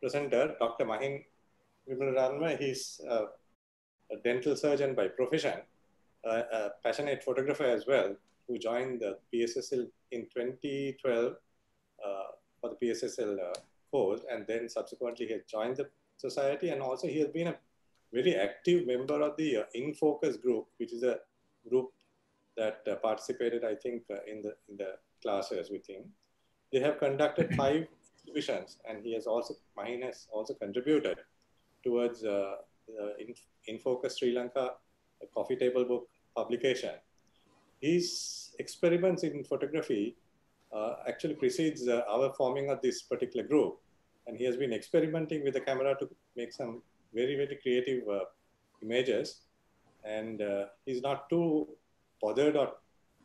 presenter, Dr. Mahin Wimaladharma. He's a dental surgeon by profession, a passionate photographer as well, who joined the PSSL in 2012 for the PSSL course, and then subsequently he has joined the society, and also he has been a very active member of the In Focus group, which is a group that participated, I think, in the classes with him. They have conducted 5 exhibitions, and Mahin has also contributed towards In Focus Sri Lanka coffee table book publication. His experiments in photography actually precedes our forming of this particular group, and he has been experimenting with the camera to make some very, very creative images, and he's not too bothered or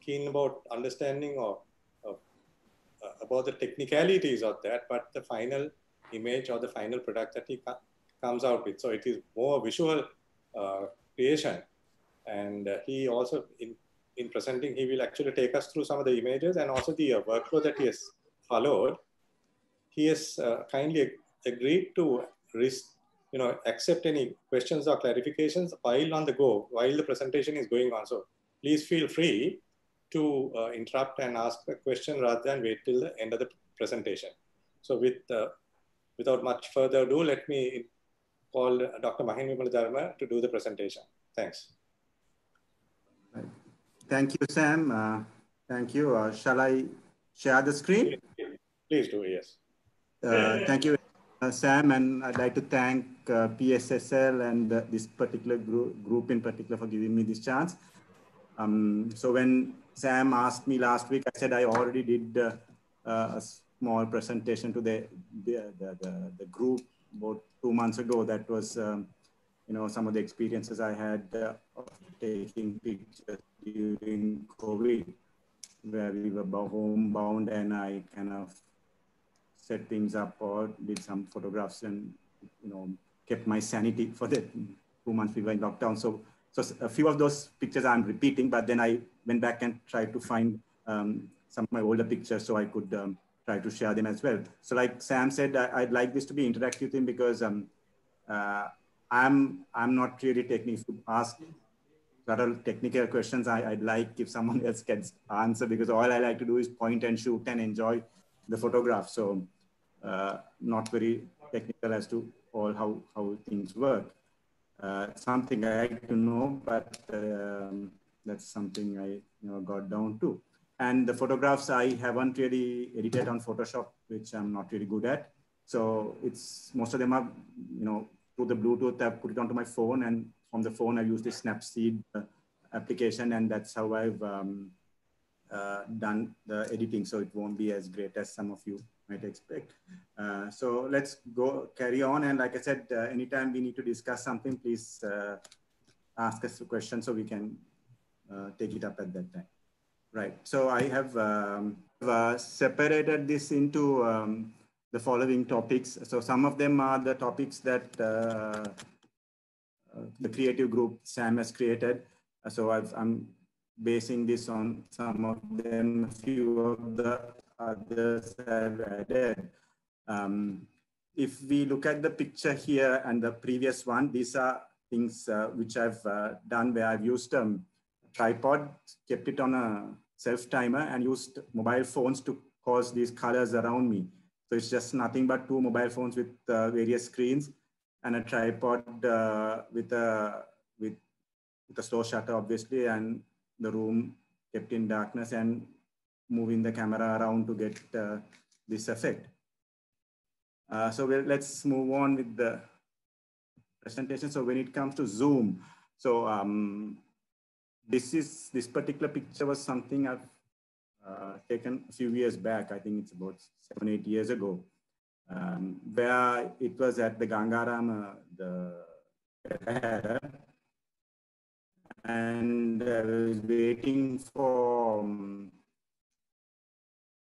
keen about understanding or about the technicalities of that, but the final image or the final product that he comes out with. So it is more visual creation, and he also in presenting, he will actually take us through some of the images and also the workflow that he has followed. He has kindly agreed to accept any questions or clarifications while on the go, while the presentation is going on. So please feel free to interrupt and ask a question rather than wait till the end of the presentation. So without much further ado, let me call Dr. Mahin Wimaladharma to do the presentation. Thanks. Thank you, Sam. Thank you. Shall I share the screen? Please do, yes. Thank you, Sam, and I'd like to thank PSSL and this particular group in particular for giving me this chance. So when Sam asked me last week, I said I already did a small presentation to the group about 2 months ago. That was, some of the experiences I had of taking pictures during COVID, where we were homebound, and I kind of set things up or did some photographs and, kept my sanity for the 2 months we were in lockdown. So a few of those pictures I'm repeating, but then I went back and tried to find some of my older pictures so I could try to share them as well. So like Sam said, I'd like this to be interactive with him because I'm not really technical. To ask lot of technical questions I'd like if someone else can answer, because all I like to do is point and shoot and enjoy the photograph. So not very technical as to all how things work. Something I like to know, but that's something I got down to. And the photographs I haven't really edited on Photoshop, which I'm not really good at. So it's most of them are through the Bluetooth. I've put it onto my phone, and from the phone I use the Snapseed application, and that's how I've done the editing. So it won't be as great as some of you might expect. So let's carry on. And like I said, anytime we need to discuss something, please ask us a question so we can take it up at that time. Right. So I have separated this into the following topics. So some of them are the topics that the creative group Sam has created. So I'm basing this on some of them. A few of the others have added. If we look at the picture here and the previous one, these are things which I've done where I've used tripod, kept it on a self-timer, and used mobile phones to cause these colors around me. So it's just nothing but 2 mobile phones with various screens and a tripod with a slow shutter, obviously, and the room kept in darkness and moving the camera around to get this effect. So let's move on with the presentation. So when it comes to zoom, so this particular picture was something I've taken a few years back. I think it's about 7-8 years ago, where it was at the Gangarama, and I was waiting for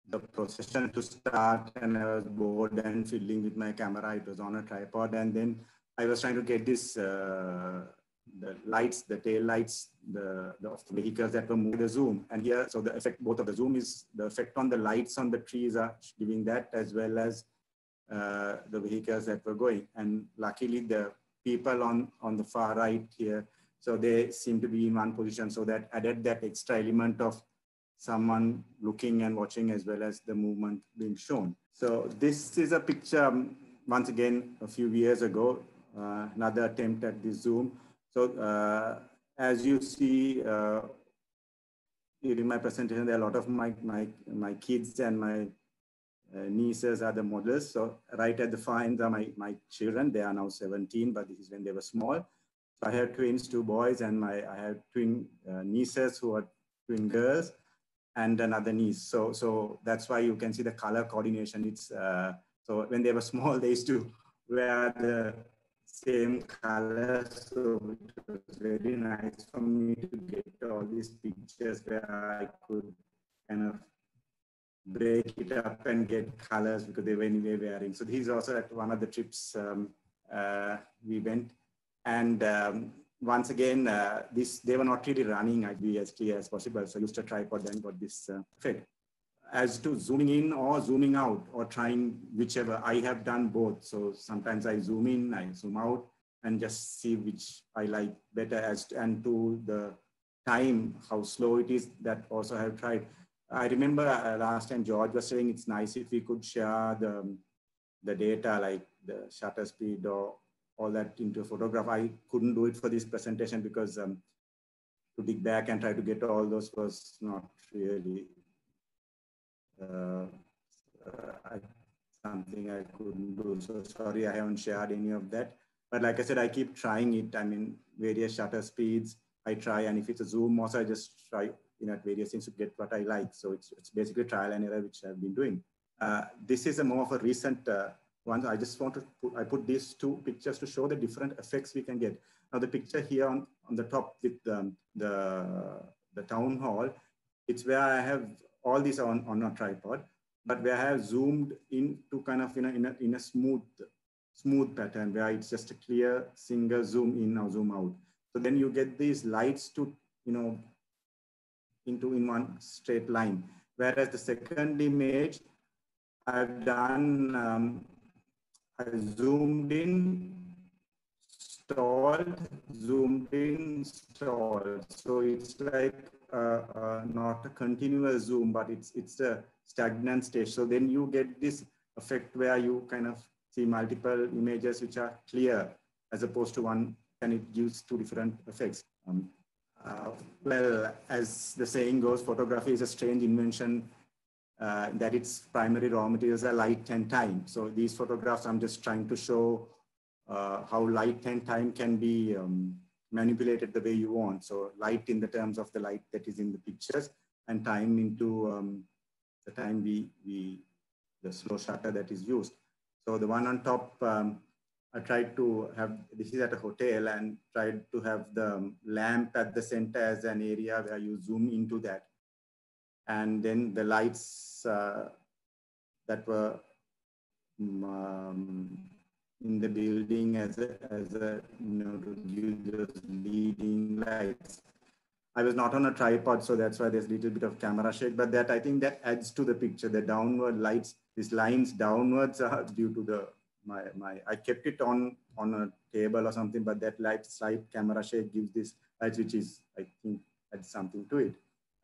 the procession to start, and I was bored and fiddling with my camera. It was on a tripod, and then I was trying to get this the lights, the tail lights, the vehicles that were moving the zoom. And here, so the effect, both of the zoom is the effect on the lights on the trees are giving that, as well as the vehicles that were going. And luckily the people on the far right here, so they seem to be in one position. So that added that extra element of someone looking and watching as well as the movement being shown. So this is a picture, once again, a few years ago, another attempt at the zoom. So as you see, during my presentation, there are a lot of my kids and my nieces are the models. So right at the far end are my children. They are now 17, but this is when they were small. So I have twins, 2 boys, and I have twin nieces who are twin girls, and another niece. So that's why you can see the color coordination. It's so when they were small, they used to wear the same color. So it was very nice for me to get all these pictures where I could kind of break it up and get colors because they were anyway wearing. So he's also at one of the trips we went. And once again, they were not really running. I'd be as clear as possible. So I used a tripod and got this effect. As to zooming in or zooming out or trying whichever, I have done both. So sometimes I zoom in, I zoom out and just see which I like better. And to the time, how slow it is, that also I have tried. I remember last time George was saying it's nice if we could share the data like the shutter speed or all that into a photograph. I couldn't do it for this presentation because to dig back and try to get all those was not really something I couldn't do. So sorry, I haven't shared any of that. But like I said, I keep trying it. I mean, various shutter speeds I try, and if it's a zoom also, I just try at various things to get what I like. So it's basically trial and error, which I've been doing. This is a more of a recent one. I just want to I put these 2 pictures to show the different effects we can get. Now the picture here on the top with the town hall, it's where I have all these on a tripod, but where I have zoomed in to kind of in a smooth pattern where it's just a clear single zoom in or zoom out. So then you get these lights to in one straight line. Whereas the second image I've done, I zoomed in, stalled, zoomed in, stalled. So it's like not a continuous zoom, but it's a stagnant stage. So then you get this effect where you kind of see multiple images which are clear as opposed to one, and it gives 2 different effects. Well, as the saying goes, photography is a strange invention that its primary raw materials are light and time. So these photographs, I'm just trying to show how light and time can be manipulated the way you want. So light in the terms of the light that is in the pictures, and time into the time the slow shutter that is used. So the one on top, I tried to have, this is at a hotel, and tried to have the lamp at the center as an area where you zoom into that. And then the lights that were in the building as a to give those leading lights. I was not on a tripod, so that's why there's a little bit of camera shake, but that I think that adds to the picture. The downward lights, these lines downwards are due to the I kept it on a table or something, but that slight camera shake gives this light, which is, I think, adds something to it.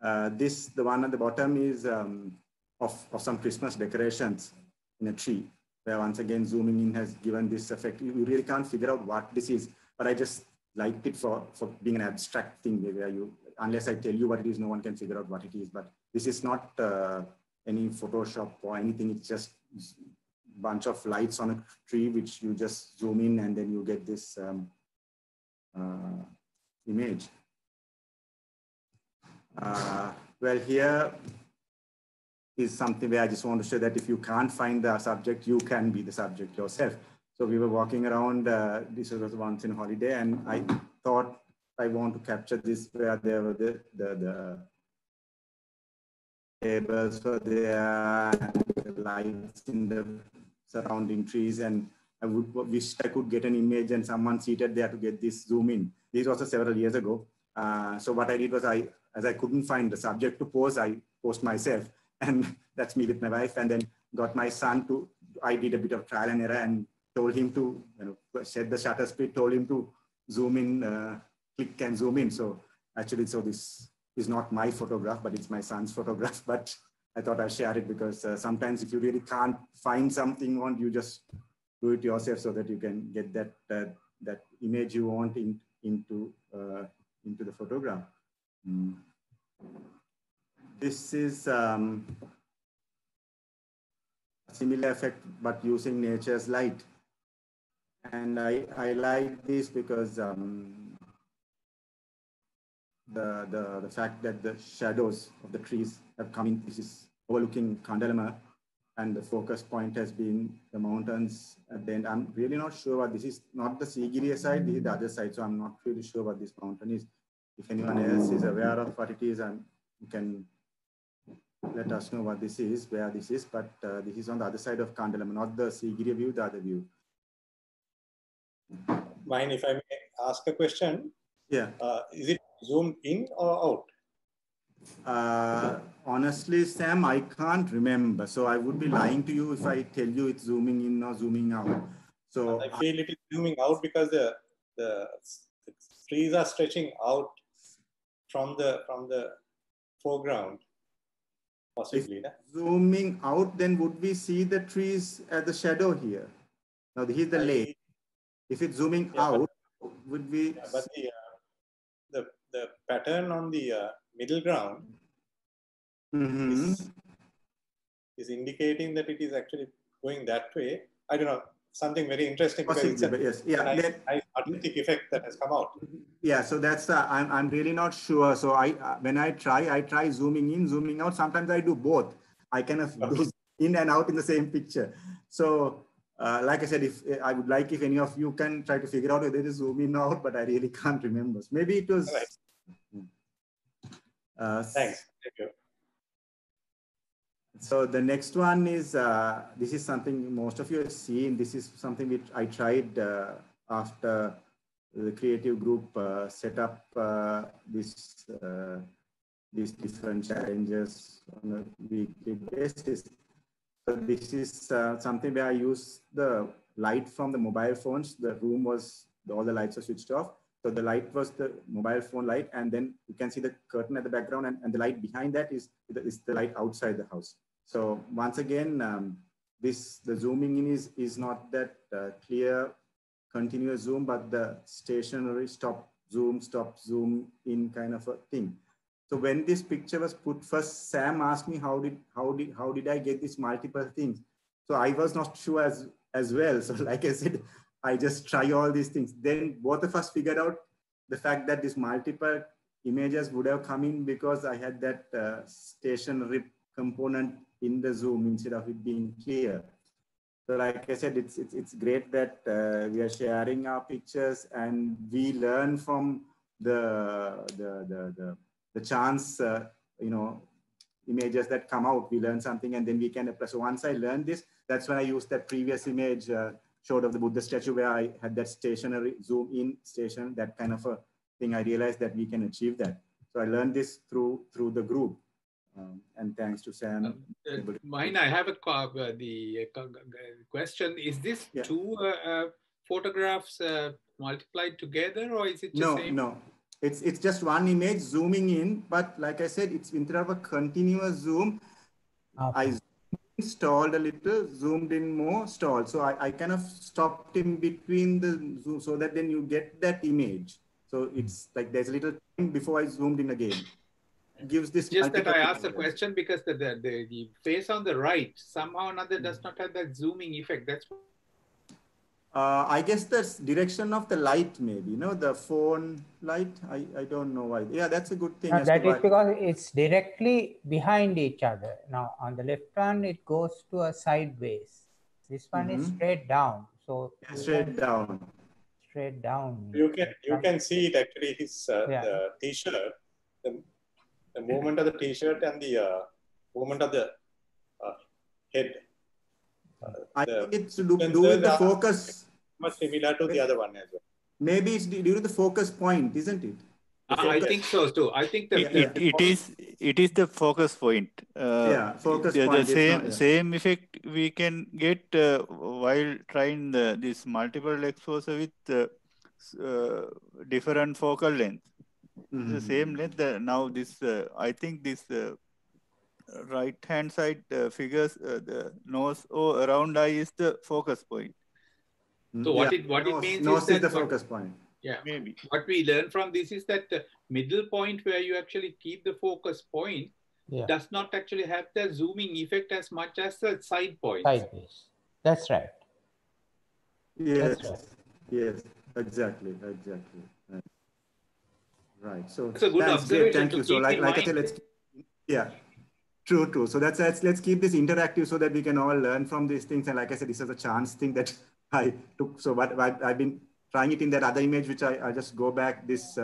The one at the bottom is of some Christmas decorations in a tree, where once again zooming in has given this effect. You really can't figure out what this is, but I just liked it for being an abstract thing where you, unless I tell you what it is, no one can figure out what it is. But this is not any Photoshop or anything. It's just bunch of lights on a tree, which you just zoom in and then you get this image. Well, here is something where I just want to show that if you can't find the subject, you can be the subject yourself. So we were walking around, this was once in holiday, and I thought I want to capture this where there were the tables were there, and the lights in the surrounding trees, and I wish I could get an image and someone seated there to get this zoom in. This was several years ago. So what I did was as I couldn't find the subject to pose, I posed myself, and that's me with my wife, and then got my son to I did a bit of trial and error and told him to set the shutter speed, told him to zoom in, click and zoom in. So actually, so this is not my photograph, but it's my son's photograph. But I thought I'd share it because sometimes if you really can't find something you want, you just do it yourself so that you can get that that image you want into the photograph. This is a similar effect, but using nature's light. And I like this because the fact that the shadows of the trees have come in. This is overlooking Kandalama, and the focus point has been the mountains. And then I'm really not sure what this is. Not the Sigiriya side, this is the other side. So I'm not really sure what this mountain is. If anyone else is aware of what it is, you can let us know what this is, where this is. But this is on the other side of Kandalama, not the Sigiriya view, the other view. Mahin, if I may ask a question. Yeah. Is it zoomed in or out? Honestly, Sam, I can't remember. So I would be lying to you if I tell you it's zooming in or zooming out. So I feel it is zooming out because the trees are stretching out from the foreground, possibly. If zooming out, then would we see the trees as the shadow here? Now, here's the lake. If it's zooming out, would we? Yeah, but the pattern on the middle ground is indicating that it is actually going that way. I don't know, something very interesting because it's a nice artistic effect that has come out. Yeah, so that's I'm really not sure. So when I try zooming in, zooming out. Sometimes I do both. I kind of do in and out in the same picture. So like I said, if I would like if any of you can try to figure out whether it is zoom in or out, but I really can't remember. Maybe it was. Right. Thanks. Thank you. So the next one is, this is something most of you have seen. This is something which I tried after the creative group set up these different challenges on a weekly basis. So this is something where I use the light from the mobile phones. The room was, all the lights are switched off. So the light was the mobile phone light, and then you can see the curtain at the background, and the light behind that is the light outside the house. So once again, the zooming in is not that clear, continuous zoom, but the stationary stop, zoom in kind of a thing. So when this picture was put first, Sam asked me how did I get these multiple things. So I was not sure as well. So like I said, I just try all these things. Then both of us figured out the fact that these multiple images would have come in because I had that stationary component in the zoom instead of it being clear. So like I said, it's great that we are sharing our pictures and we learn from the chance, images that come out. We learn something and then we can apply. So once I learned this, that's when I used that previous image showed of the Buddha statue where I had that stationary zoom in station, that kind of a thing. I realized that we can achieve that. So I learned this through the group. And thanks to Sam. Mahin, I have a question. Is this two photographs multiplied together, or is it just same? No. It's just one image zooming in, but like I said, it's instead of a continuous zoom, I stalled a little, zoomed in more, stalled. So I kind of stopped in between the zoom so that then you get that image. So it's like there's a little time before I zoomed in again. Gives this just that I asked the question because the face on the right somehow or another does not have that zooming effect. That's I guess that's direction of the light, maybe, the phone light. I don't know why. Yeah, that's a good thing. No, that is because it's directly behind each other. Now on the left one, it goes to a sideways. This one is straight down. So straight down. Straight down. You can see it actually. His the T-shirt, the movement of the T-shirt and the movement of the head. I think it's to do with the focus. Much similar to the other one as well. Maybe it's due to the focus point, isn't it? I think so too. I think that it is the focus point. Yeah, focus the point. Same effect we can get while trying this multiple exposure with different focal length. The same length. Now this I think this right hand side figures the nose or around eye is the focus point. So what it means is that the focus point. Yeah, maybe what we learn from this is that the middle point where you actually keep the focus point does not actually have the zooming effect as much as the side points. Sideways. That's right. Yes. That's right. Yes. Exactly. Right. So that's a good observation. Thank you. So like I said, True. So let's keep this interactive so that we can all learn from these things. And like I said, this is a chance thing that I took. So what I've been trying it in that other image, which I just go back this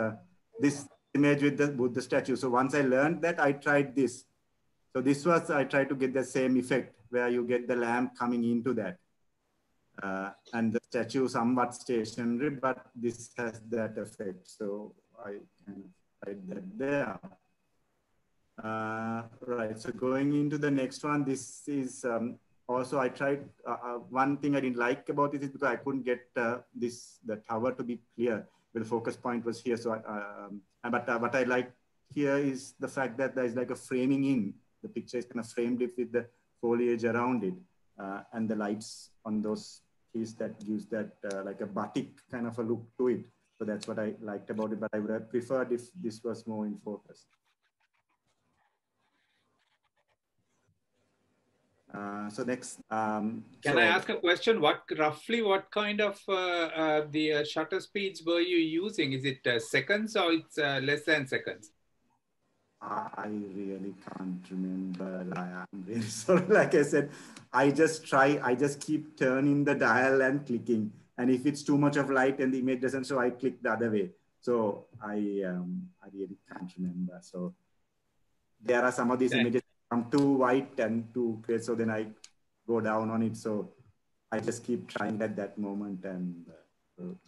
image with the Buddha statue. So once I learned that, I tried this. So this was, I tried to get the same effect where you get the lamp coming into that. And the statue somewhat stationary, but this has that effect. So I kind of tried that there. Right, so going into the next one, this is also I tried, one thing I didn't like about this is because I couldn't get the tower to be clear, where the focus point was here. So, but what I like here is the fact that there's like a framing in, the picture is kind of framed with the foliage around it, and the lights on those trees that gives that like a batik kind of a look to it. So that's what I liked about it, but I would have preferred if this was more in focus. So next, can I ask a question? Roughly what kind of the shutter speeds were you using? Is it seconds or it's less than seconds? I really can't remember. I'm really sorry. Like I said, I just keep turning the dial and clicking. And if it's too much of light and the image doesn't show, I click the other way. So I really can't remember. So there are some of these images come too white and too clear. So then I go down on it. So I just keep trying at that moment, and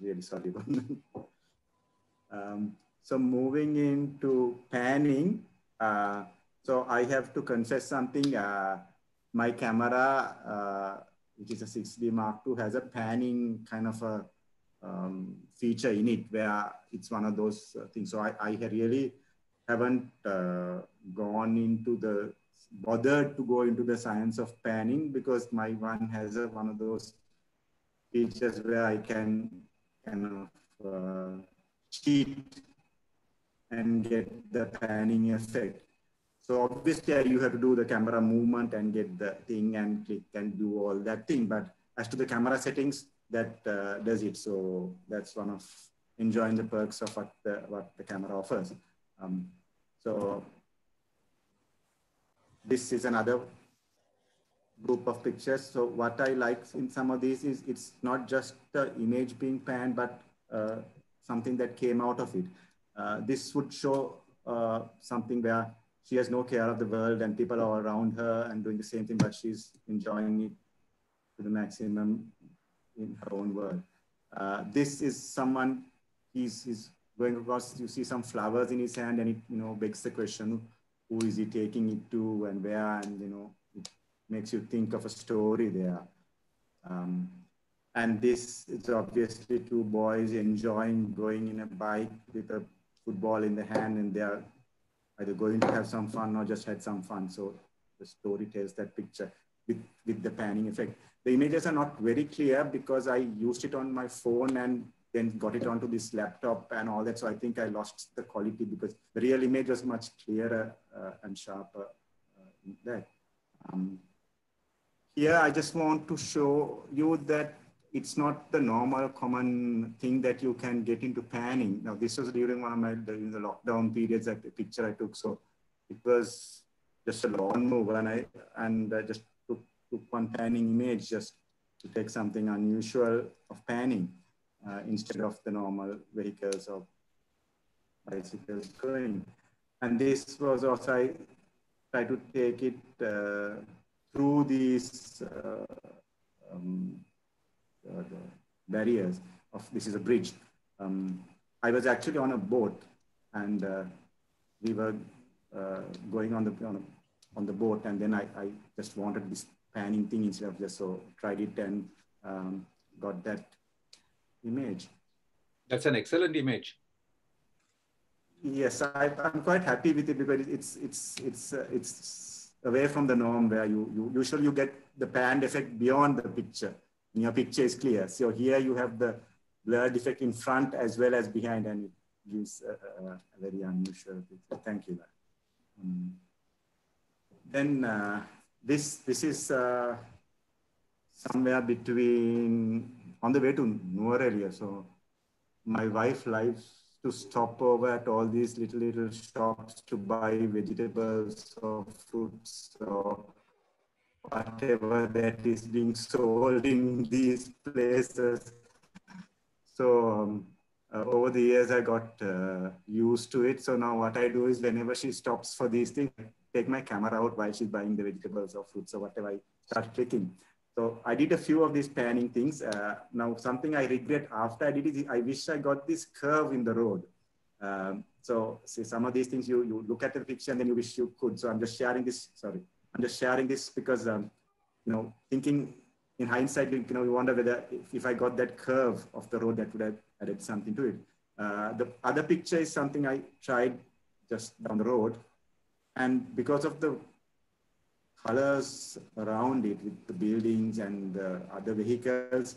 really sorry about that. So moving into panning, so I have to confess something. My camera, which is a 6D Mark II, has a panning kind of a feature in it, where it's one of those things. So I really haven't bothered to go into the science of panning, because my one has one of those features where I can kind of cheat and get the panning effect. So obviously you have to do the camera movement and get the thing and click and do all that thing. But as to the camera settings, that does it. So that's one of enjoying the perks of what the camera offers. So this is another group of pictures. So what I like in some of these is it's not just the image being panned, but something that came out of it. This would show something where she has no care of the world and people are around her and doing the same thing, but she's enjoying it to the maximum in her own world. This is someone, he's going across, you see some flowers in his hand, and it begs the question, who is he taking it to and where, and it makes you think of a story there. And this is obviously two boys enjoying going in a bike with a football in the hand, and they're either going to have some fun or just had some fun. So the story tells that picture with the panning effect. The images are not very clear because I used it on my phone and then got it onto this laptop and all that. So I think I lost the quality, because the real image was much clearer and sharper in that. Here, I just want to show you that it's not the normal common thing that you can get into panning. Now, this was during one of during the lockdown periods, that the picture I took. So it was just a lawn move, and I just took one panning image just to take something unusual of panning instead of the normal vehicles or bicycles going. And this was also, I tried to take it through these barriers of, this is a bridge. I was actually on a boat, and we were going on the boat, and then I just wanted this panning thing instead of just, so tried it and got that image. That's an excellent image. Yes, I'm quite happy with it because it's away from the norm where you usually get the panned effect beyond the picture. And your picture is clear. So here you have the blurred effect in front as well as behind, and it gives a very unusual picture. Thank you. Then this is somewhere between, on the way to Nuwara. So my wife likes to stop over at all these little shops to buy vegetables or fruits or whatever that is being sold in these places. So over the years, I got used to it. So now what I do is whenever she stops for these things, I take my camera out while she's buying the vegetables or fruits or whatever, I start clicking. So I did a few of these panning things. Now something I regret after I did it, I wish I got this curve in the road. So see, some of these things you look at the picture and then you wish you could. So I'm just sharing this, sorry. I'm just sharing this because, you know, thinking in hindsight, you know, you wonder whether if I got that curve of the road, that would have added something to it. The other picture is something I tried just down the road. And because of the colors around it with the buildings and the other vehicles,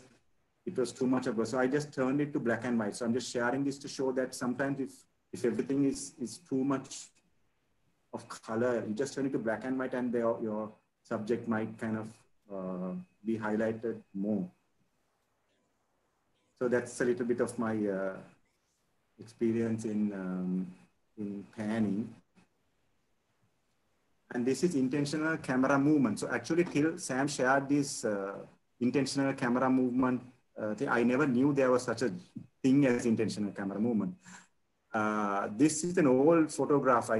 it was too much of a, so I just turned it to black and white. So I'm just sharing this to show that sometimes if everything is too much of color, you just turn it to black and white and your subject might kind of be highlighted more. So that's a little bit of my experience in panning. And this is intentional camera movement. So actually till Sam shared this intentional camera movement thing, I never knew there was such a thing as intentional camera movement. This is an old photograph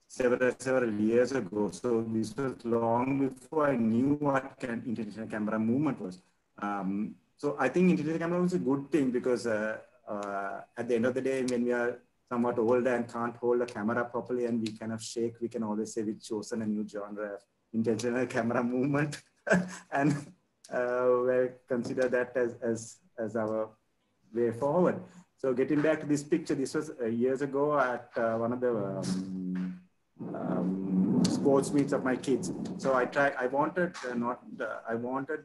several years ago. So this was long before I knew what intentional camera movement was. So I think intentional camera was a good thing because at the end of the day, when we are somewhat older and can't hold a camera properly and we kind of shake, we can always say we've chosen a new genre of intentional camera movement and we'll consider that as our way forward. So getting back to this picture, this was years ago at one of the sports meets of my kids. So I wanted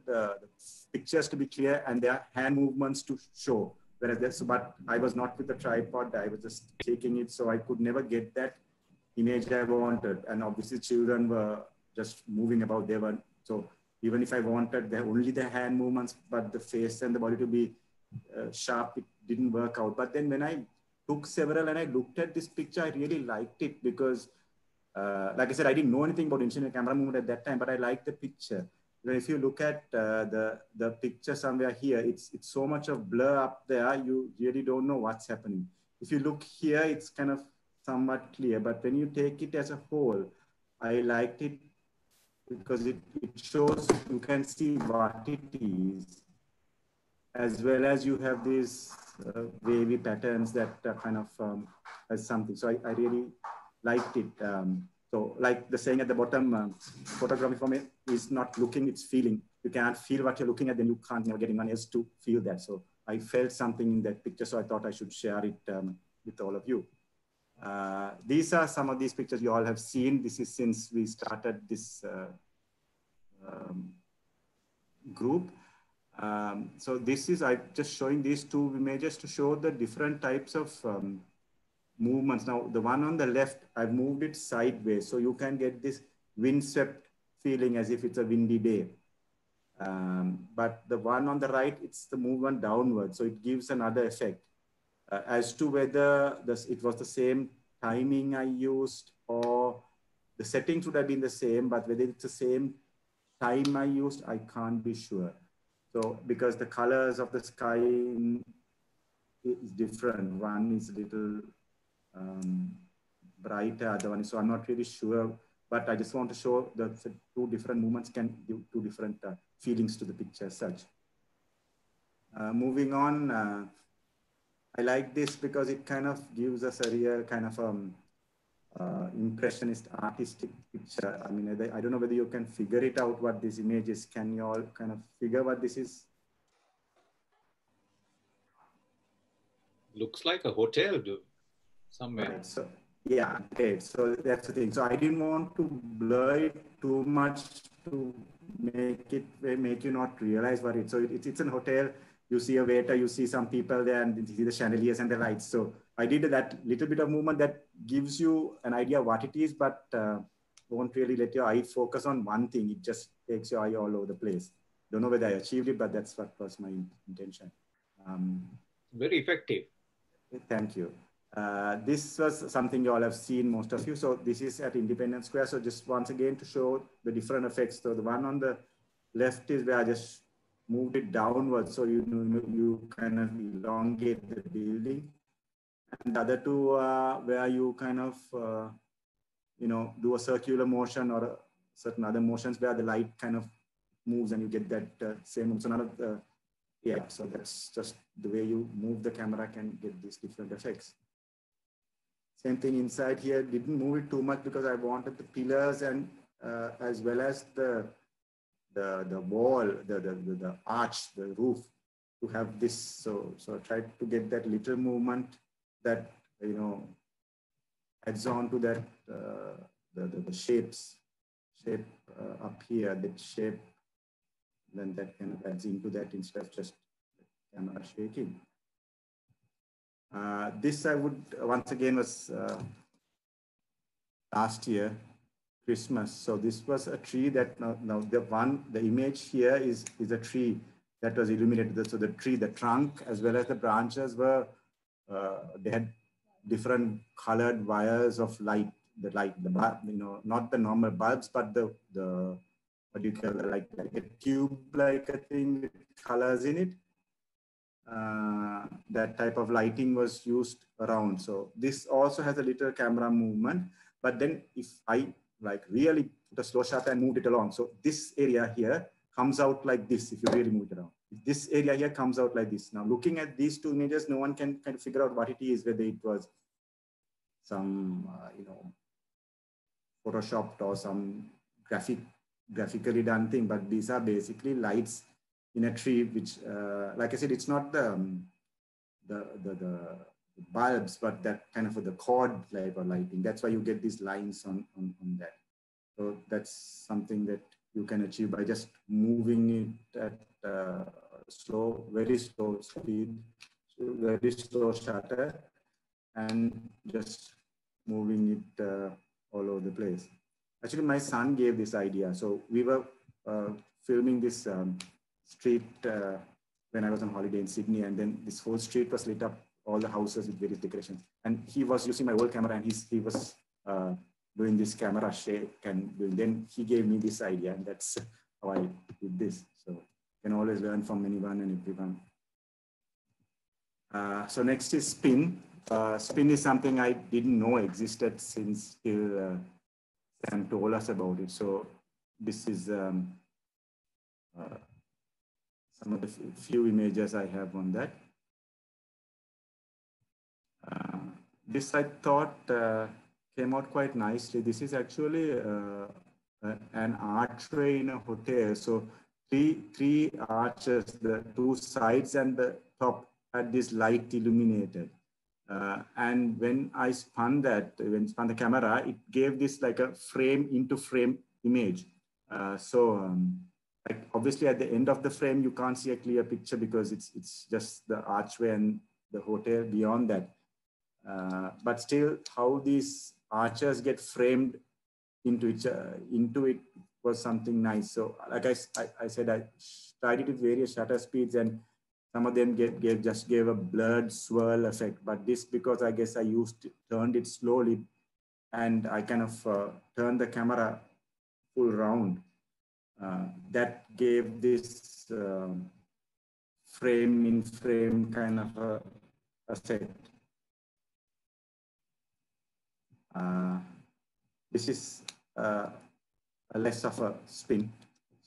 the pictures to be clear and their hand movements to show. But I was not with the tripod, I was just taking it, so I could never get that image I wanted. And obviously children were just moving about, so even if I wanted only the hand movements, but the face and the body to be sharp, it didn't work out. But then when I took several and I looked at this picture, I really liked it because like I said, I didn't know anything about intentional camera movement at that time, but I liked the picture. If you look at the picture somewhere here, it's so much of blur up there, you really don't know what's happening. If you look here, it's kind of somewhat clear, but when you take it as a whole, I liked it because it shows, you can see what it is, as well as you have these wavy patterns that kind of has something. So I really liked it. So like the saying at the bottom, photography for me is not looking, it's feeling. You can't feel what you're looking at, then you can't never get anyone else to feel that. So I felt something in that picture, so I thought I should share it with all of you. These are some of these pictures you all have seen. This is since we started this group. So this is, I'm just showing these two images to show the different types of movements. Now, the one on the left, I've moved it sideways, so you can get this windswept feeling as if it's a windy day. But the one on the right, it's the movement downward, so it gives another effect. As to whether it was the same timing I used or the settings would have been the same, but whether it's the same time I used, I can't be sure. So because the colors of the sky is different, one is a little brighter, other one is, so I'm not really sure, but I just want to show that the two different movements can give two different feelings to the picture as such. Moving on, I like this because it kind of gives us a real kind of impressionist artistic picture. I mean, I don't know whether you can figure it out what this image is. Can you all kind of figure what this is? Looks like a hotel somewhere. Right, so yeah, great. So that's the thing. So I didn't want to blur it too much to make you not realize what it. So it's a hotel. You see a waiter, you see some people there, and you see the chandeliers and the lights. So I did that little bit of movement that gives you an idea what it is, but won't really let your eye focus on one thing. It just takes your eye all over the place. Don't know whether I achieved it, but that's what was my intention. Very effective. Thank you. This was something you all have seen, most of you. So this is at Independence Square. So just once again to show the different effects. So the one on the left is where I just moved it downwards. So you kind of elongate the building. And the other two where you kind of, do a circular motion or certain other motions where the light kind of moves and you get that same. So none of the, yeah, so that's just the way you move the camera can get these different effects. Same thing inside here, didn't move it too much because I wanted the pillars and as well as the wall, the arch, the roof to have this. So I tried to get that little movement that, adds on to that, the shape up here, that shape, then that kind of adds into that instead of just camera shaking. This I would, once again, was last year, Christmas. So this was a tree that now the image here is a tree that was illuminated. So the tree, the trunk, as well as the branches were, they had different colored wires of light. The light, not the normal bulbs, but the what do you call it, like a tube-like a thing with colors in it. That type of lighting was used around. So this also has a little camera movement, but then if I really put a slow shutter and moved it along, so this area here comes out like this if you really move it around. This area here comes out like this. Now looking at these two images, no one can kind of figure out what it is, whether it was some, photoshopped or some graphically done thing, but these are basically lights in a tree, which, like I said, it's not the bulbs, but that kind of the cord type of lighting. That's why you get these lines on that. So that's something that you can achieve by just moving it at very slow speed, very slow shutter, and just moving it all over the place. Actually, my son gave this idea. So we were filming this street when I was on holiday in Sydney, and then this whole street was lit up, all the houses with various decorations. And he was using my old camera, and he was doing this camera shake, and then he gave me this idea, and that's how I did this. So you can always learn from anyone and everyone. So next is spin. Spin is something I didn't know existed since till Sam told us about it. So this is some of the few images I have on that. This I thought came out quite nicely. This is actually an archway in a hotel. So three arches, the two sides and the top had this light illuminated. And when I spun the camera, it gave this like a frame into frame image. Like obviously at the end of the frame, you can't see a clear picture because it's just the archway and the hotel beyond that. But still, how these arches get framed into it was something nice. So like I said, I tried it with various shutter speeds, and some of them just gave a blurred swirl effect. But this, because I guess I turned it slowly, and I kind of turned the camera full round. That gave this frame in frame kind of effect. This is less of a spin,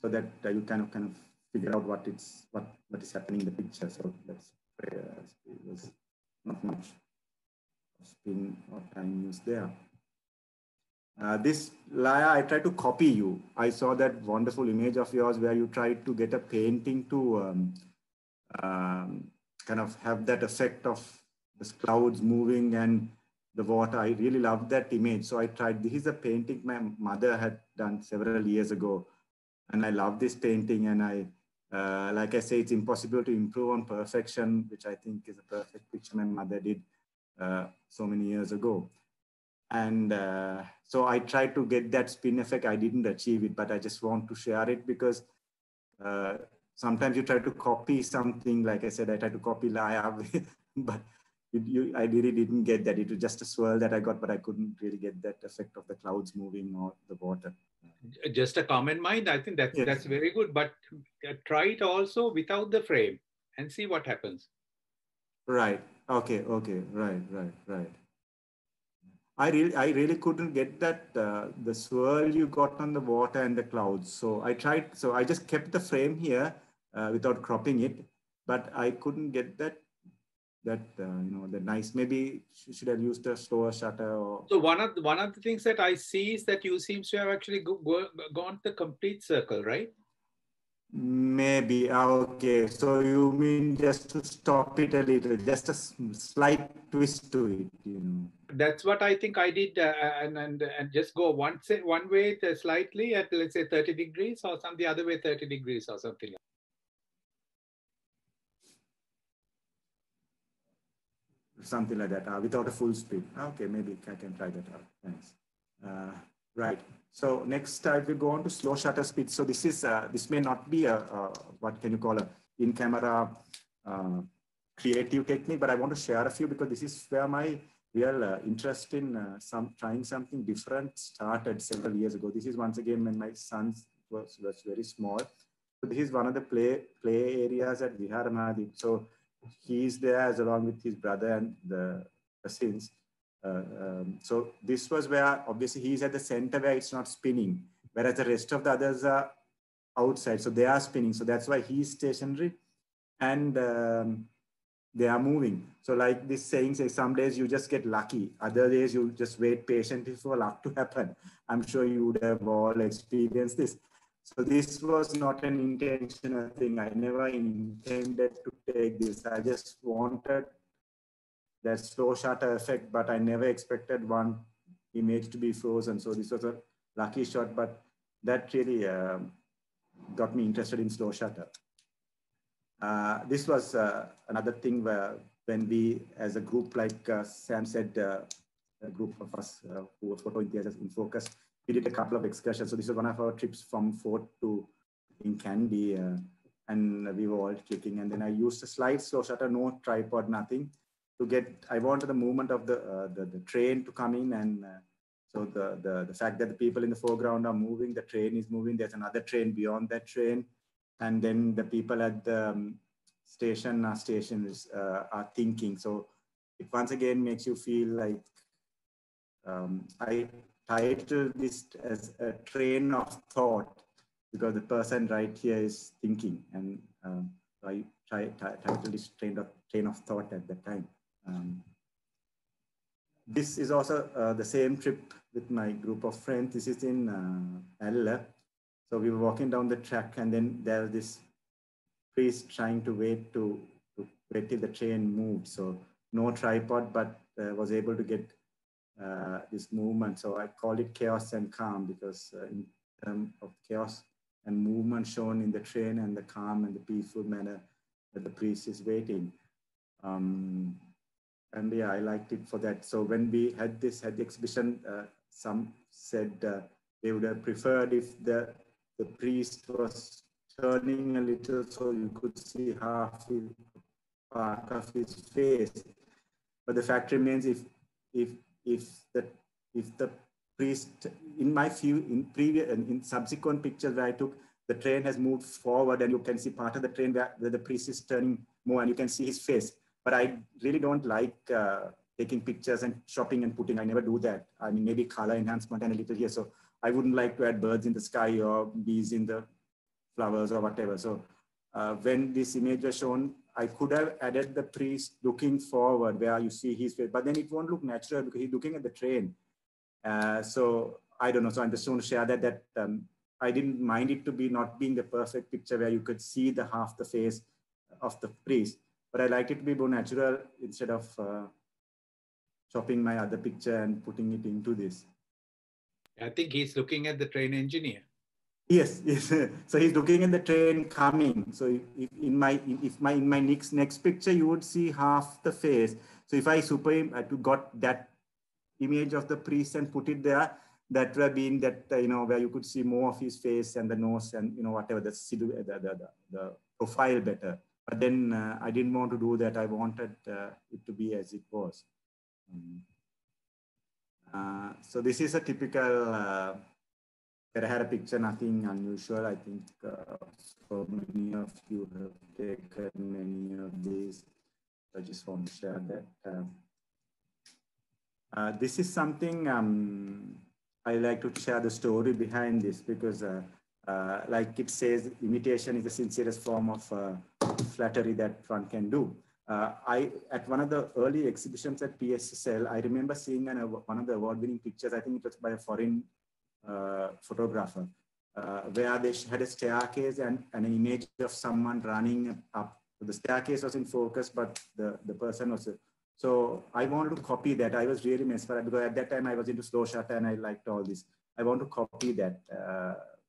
so that you kind of figure out what is happening in the picture. So let's not much spin or time is there. This, Laya, I tried to copy you. I saw that wonderful image of yours where you tried to get a painting to kind of have that effect of the clouds moving and the water. I really loved that image. So I tried, this is a painting my mother had done several years ago. And I love this painting. And like I say, it's impossible to improve on perfection, which I think is a perfect picture my mother did so many years ago. And so I tried to get that spin effect. I didn't achieve it, but I just want to share it because sometimes you try to copy something. Like I said, I tried to copy Laya, but I really didn't get that. It was just a swirl that I got, but I couldn't really get that effect of the clouds moving or the water. Just a common mind. I think that's very good, but try it also without the frame and see what happens. Right. Okay. Right. I really couldn't get that the swirl you got on the water and the clouds. So I tried. So I just kept the frame here without cropping it, but I couldn't get that the nice. Maybe should have used a slower shutter. Or... So one of the things that I see is that you seem to have actually gone the complete circle, right? Maybe. Okay. So you mean just to stop it a little, just a slight twist to it, you know. That's what I think I did, and just go one way slightly at, let's say, 30 degrees or some the other way 30 degrees or something like that. Something like that, without a full speed. Okay, maybe I can try that out. Thanks. Right. So next I will go on to slow shutter speed. So this is this may not be a what can you call a in-camera creative technique, but I want to share a few because this is where my real interest in trying something different started several years ago. This is once again when my son was very small. So this is one of the play areas at Viharamadi. So he's there as along with his brother and the cousins. So this was where obviously he's at the center where it's not spinning, whereas the rest of the others are outside. So they are spinning. So that's why he's stationary and they are moving. So like this saying says, some days you just get lucky. Other days you just wait patiently for luck to happen. I'm sure you would have all experienced this. So this was not an intentional thing. I never intended to take this. I just wanted that slow shutter effect, but I never expected one image to be frozen. So this was a lucky shot, but that really got me interested in slow shutter. This was another thing where when we, as a group, like Sam said, a group of us who were photo enthusiasts in focus, we did a couple of excursions. So this was one of our trips from Fort to in Kandy, and we were all clicking. And then I used a slight slow shutter, no tripod, nothing, to get. I wanted the movement of the train to come in, and so the fact that the people in the foreground are moving, the train is moving. There's another train beyond that train, and then the people at the stations are thinking. So it once again makes you feel like I titled this as a train of thought because the person right here is thinking, and I titled this train of thought at that time. This is also the same trip with my group of friends. This is in Ella. So we were walking down the track, and then there was this priest trying to wait till the train moved. So no tripod, but was able to get this movement. So I call it chaos and calm because in terms of chaos and movement shown in the train and the calm and the peaceful manner that the priest is waiting. And yeah, I liked it for that. So when we had the exhibition, some said they would have preferred if the priest was turning a little so you could see half part of his face. But the fact remains, if the priest, in my view, in subsequent pictures where I took, the train has moved forward and you can see part of the train where the priest is turning more and you can see his face. But I really don't like taking pictures and shopping and putting. I never do that. I mean, maybe color enhancement and a little here. So I wouldn't like to add birds in the sky or bees in the flowers or whatever. So when this image was shown, I could have added the priest looking forward where you see his face, but then it won't look natural because he's looking at the train. So I don't know. So I'm just going to share that I didn't mind it to be not being the perfect picture where you could see the half the face of the priest, but I liked it to be more natural instead of chopping my other picture and putting it into this. I think he's looking at the train engineer. Yes, yes. So he's looking at the train coming. So if in my next picture, you would see half the face. So if I got that image of the priest and put it there, that would have been that where you could see more of his face and the nose and whatever the profile better. But then I didn't want to do that. I wanted it to be as it was. So this is a typical. I had a picture, nothing unusual. I think so many of you have taken many of these. I just want to share that. This is something I like to share the story behind this because like it says, imitation is the sincerest form of flattery that one can do. At one of the early exhibitions at PSSL, I remember seeing one of the award-winning pictures. I think it was by a foreign photographer, where they had a staircase and an image of someone running up. The staircase was in focus, but the person was. So I wanted to copy that. I was really mesmerized because at that time I was into slow shutter and I liked all this. I want to copy that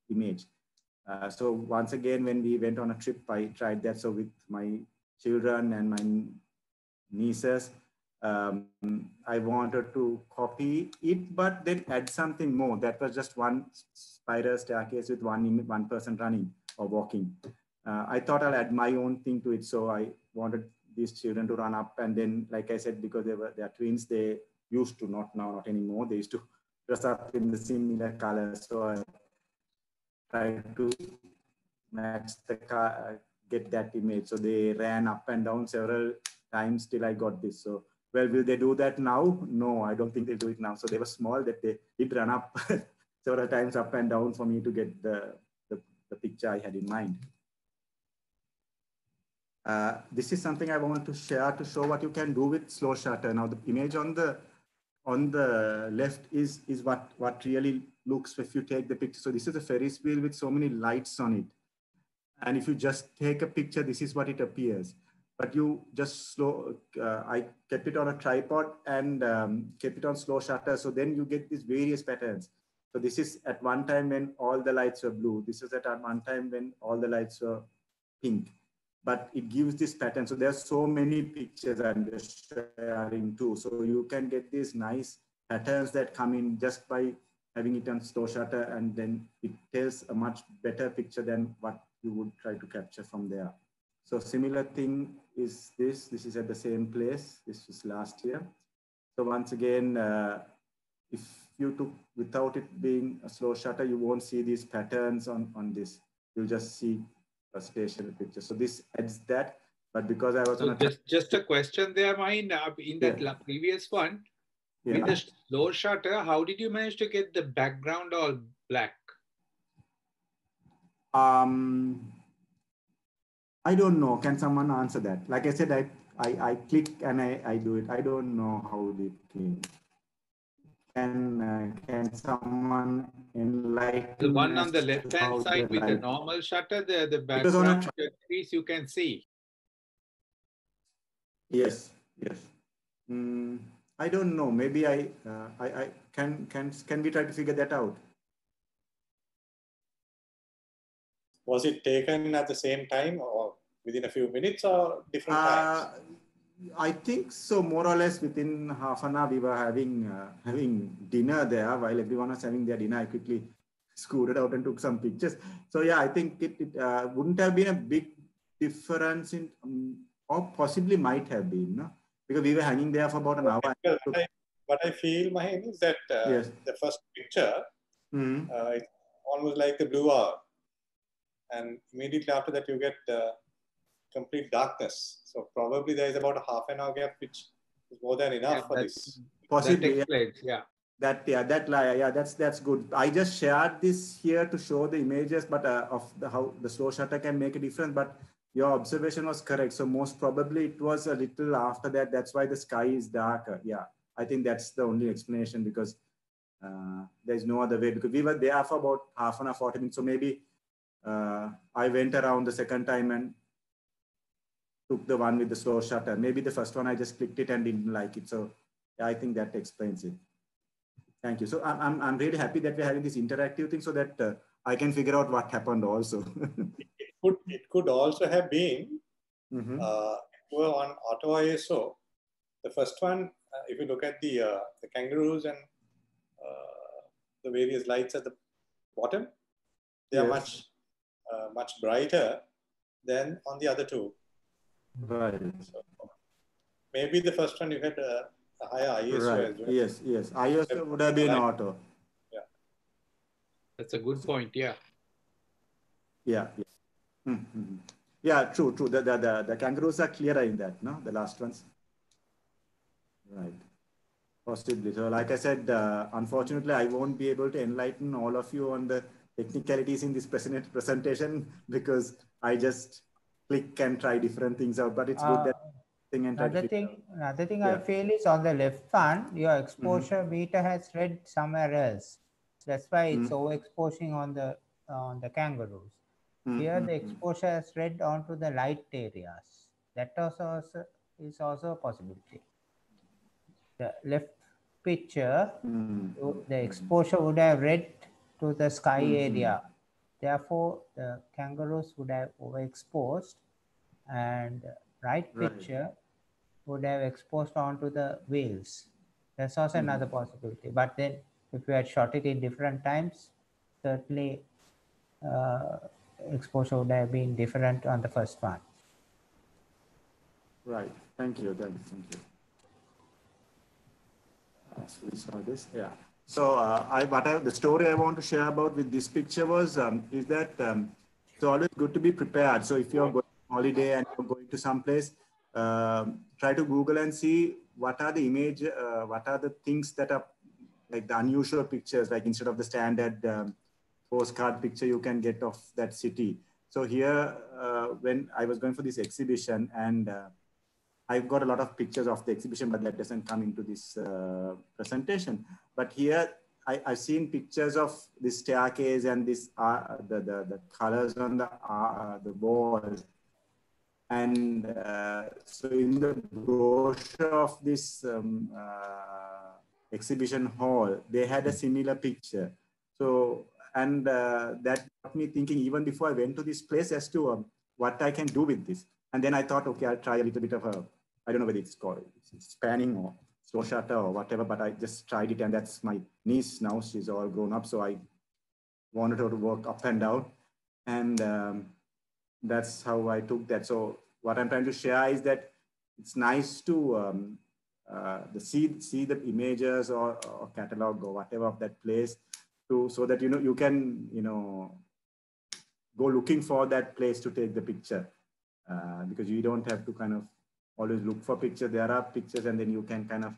image. So once again, when we went on a trip, I tried that. So with my children and my nieces, I wanted to copy it, but then add something more. That was just one spiral staircase with one person running or walking. I thought I'll add my own thing to it. So I wanted these children to run up. And then, like I said, because they are twins, they used to, not anymore. They used to dress up in the similar colors. So I tried to match the car, get that image. So they ran up and down several times till I got this. So, well, will they do that now? No, I don't think they'll do it now. So they were small that they did run up several times up and down for me to get the picture I had in mind. This is something I want to share to show what you can do with slow shutter. Now the image on the left is what really looks if you take the picture. So this is a Ferris wheel with so many lights on it. And if you just take a picture, this is what it appears. But you just I kept it on a tripod and kept it on slow shutter. So then you get these various patterns. So this is at one time when all the lights were blue. This is at one time when all the lights were pink. But it gives this pattern. So there's so many pictures I'm just sharing too. So you can get these nice patterns that come in just by having it on slow shutter, and then it tells a much better picture than what you would try to capture from there. So similar thing is this. This is at the same place. This was last year. So once again, if you took without it being a slow shutter, you won't see these patterns on this. You'll just see a stationary picture. So this adds that, but because I was on just a question there, Mahin, in that previous one, with the slow shutter, how did you manage to get the background all black? I don't know. Can someone answer that? Like I said, I click and I do it. I don't know how it came. Can someone enlighten the one on the left-hand side with the normal shutter, the background piece you can see. Yes, yes. I don't know. Maybe I can we try to figure that out? Was it taken at the same time or within a few minutes or different times? I think so, more or less within half an hour we were having dinner there. While everyone was having their dinner, I quickly scooted out and took some pictures. So yeah, I think it wouldn't have been a big difference in, or possibly might have been, no? Because we were hanging there for about an hour. Well, what I feel, Mahin, is that the first picture, it's almost like the blue hour. And immediately after that, you get complete darkness. So probably there is about a half an hour gap, which is more than enough for this. Possibly, that that's good. I just shared this here to show the images, but of how the slow shutter can make a difference. But your observation was correct. So most probably it was a little after that. That's why the sky is darker. Yeah, I think that's the only explanation, because there's no other way, because we were there for about half an hour, 40 minutes. So maybe I went around the second time and took the one with the slow shutter. Maybe the first one I just clicked it and didn't like it. So yeah, I think that explains it. Thank you. So I'm really happy that we're having this interactive thing, so that I can figure out what happened also. It could also have been on auto ISO. The first one, if you look at the kangaroos and the various lights at the bottom, they are much brighter than on the other two. Right. So maybe the first one you had a higher ISO right. as well. Yes, yes. ISO would have been auto. Yeah. That's a good point. Yeah. Yeah. Yeah. Yeah, true. The kangaroos are clearer in that, no? The last ones. Right. Possibly. So like I said, unfortunately, I won't be able to enlighten all of you on the technicalities in this presentation, because I just click and try different things out, but it's good that Another thing I feel is on the left one, your exposure meter has read somewhere else. That's why it's overexposing on the kangaroos. Here the exposure has read onto the light areas. That is also a possibility. The left picture, the exposure would have read to the sky area. Therefore, the kangaroos would have overexposed, and right picture would have exposed onto the whales. That's also another possibility. But then if we had shot it in different times, certainly exposure would have been different on the first one. Right. Thank you. Thank you. So we saw this. Yeah. So the story I want to share about with this picture was is that it's always good to be prepared. So if you're going on holiday and you're going to some place, try to Google and see what are the things that are like the unusual pictures, like instead of the standard postcard picture you can get of that city. So here, when I was going for this exhibition, and I've got a lot of pictures of the exhibition, but that doesn't come into this presentation. But here, I've seen pictures of this staircase and this the colors on the walls. And so in the brochure of this exhibition hall, they had a similar picture. So, and that got me thinking even before I went to this place as to what I can do with this. And then I thought, okay, I'll try a little bit of I don't know whether it's called spanning or slow shutter or whatever, but I just tried it, and that's my niece now. She's all grown up, so I wanted her to work up and down. And that's how I took that. So what I'm trying to share is that it's nice to see the images or catalog or whatever of that place, so that you can go looking for that place to take the picture, because you don't have to kind of always look for pictures. There are pictures, and then you can kind of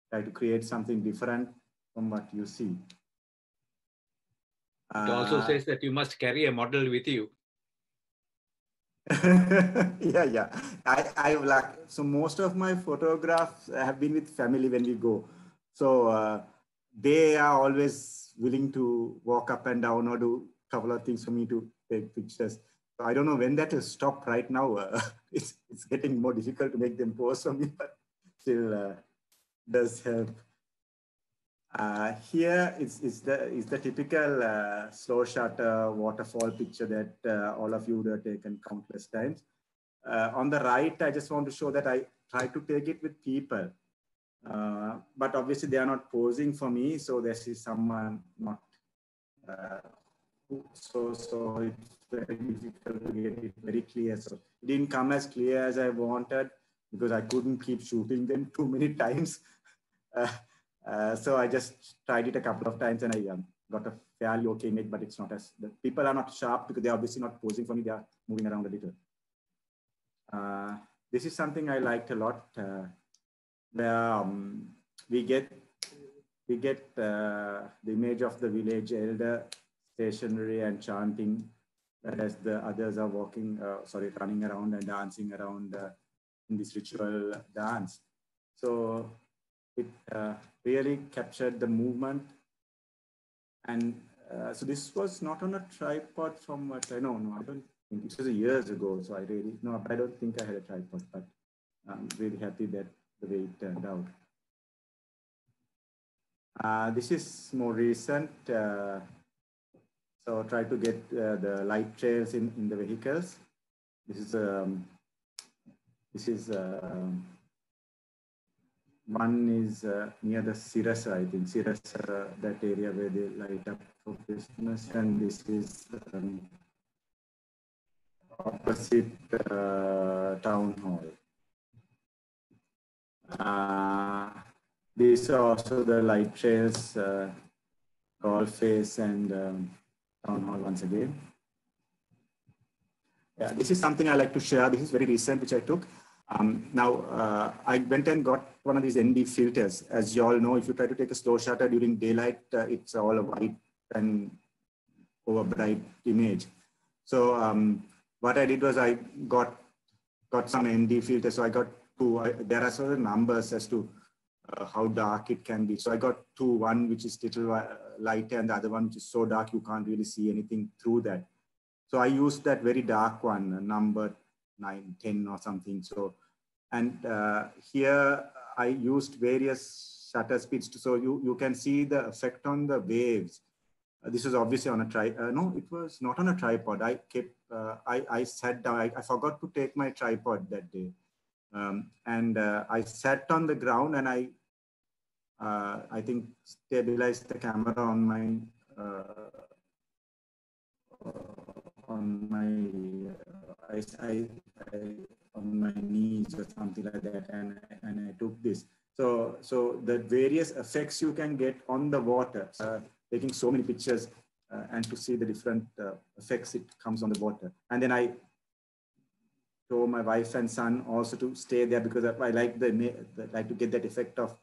try to create something different from what you see. It also says that you must carry a model with you. Yeah. I like, so most of my photographs have been with family when we go. So they are always willing to walk up and down or do a couple of things for me to take pictures. So I don't know when that will stop right now. It's getting more difficult to make them pose for me, but still does help. Here is the typical slow shutter waterfall picture that all of you would have taken countless times. On the right, I just want to show that I try to take it with people, but obviously they are not posing for me. So this is someone not. So it's very difficult to get it very clear. So it didn't come as clear as I wanted, because I couldn't keep shooting them too many times. So I just tried it a couple of times, and I got a fairly okay image, but it's not as, the people are not sharp because they're obviously not posing for me. They are moving around a little. This is something I liked a lot, where we get the image of the village elder stationary and chanting whereas the others are running around and dancing around in this ritual dance. So it really captured the movement. And so this was not on a tripod from what I know. No, I don't think it was years ago. So I don't think I had a tripod, but I'm really happy that the way it turned out. This is more recent. So try to get the light trails in the vehicles. This is one is near the Sirasa, I think. Sirasa, that area where they light up for Christmas. And this is opposite town hall. These are also the light trails, Golf Face and town hall once again. Yeah, this is something I like to share. This is very recent, which I took. Now, I went and got one of these ND filters. As you all know, if you try to take a slow shutter during daylight, it's all a white and over bright image. So what I did was I got some ND filters. So I got two. There are sort of numbers as to how dark it can be. So I got two, one which is little lighter and the other one which is so dark you can't really see anything through that. So I used that very dark one, number 9, 10 or something. So, and here I used various shutter speeds. So you can see the effect on the waves. This is obviously on a no, it was not on a tripod. I kept, I sat down, I forgot to take my tripod that day. And I sat on the ground and I think stabilized the camera on my on my knees or something like that, and I took this. So the various effects you can get on the water, taking so many pictures and to see the different effects it comes on the water. And then I told my wife and son also to stay there because I like like to get that effect of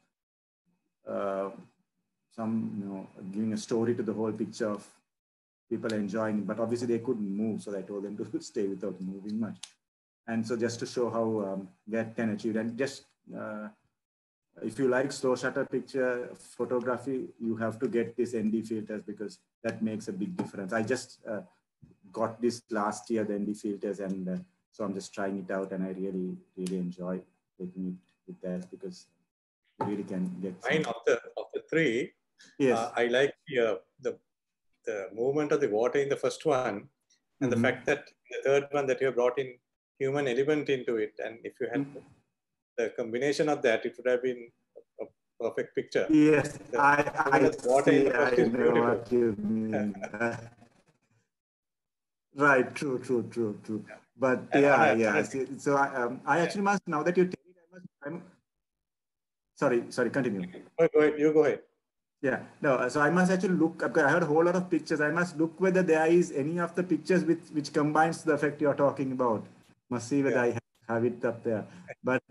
giving a story to the whole picture of people enjoying, but obviously they couldn't move. So I told them to stay without moving much. And so just to show how that can achieve. And just if you like slow shutter picture photography, you have to get these ND filters because that makes a big difference. I just got this last year, the ND filters, and so I'm just trying it out, and I really, really enjoy taking it with that because you really can get. Mine of the three, yes. I like the movement of the water in the first one, and the fact that the third one that you have brought in human element into it, and if you had the combination of that, it would have been a perfect picture. Yes, I water in the first is know what you mean. Right, true. Yeah. But yeah. So I actually must, now that you tell it, sorry, continue. Go ahead, you go ahead. Yeah, no, so I must actually look, I had a whole lot of pictures. I must look whether there is any of the pictures which combines the effect you're talking about. Must see whether I have it up there. But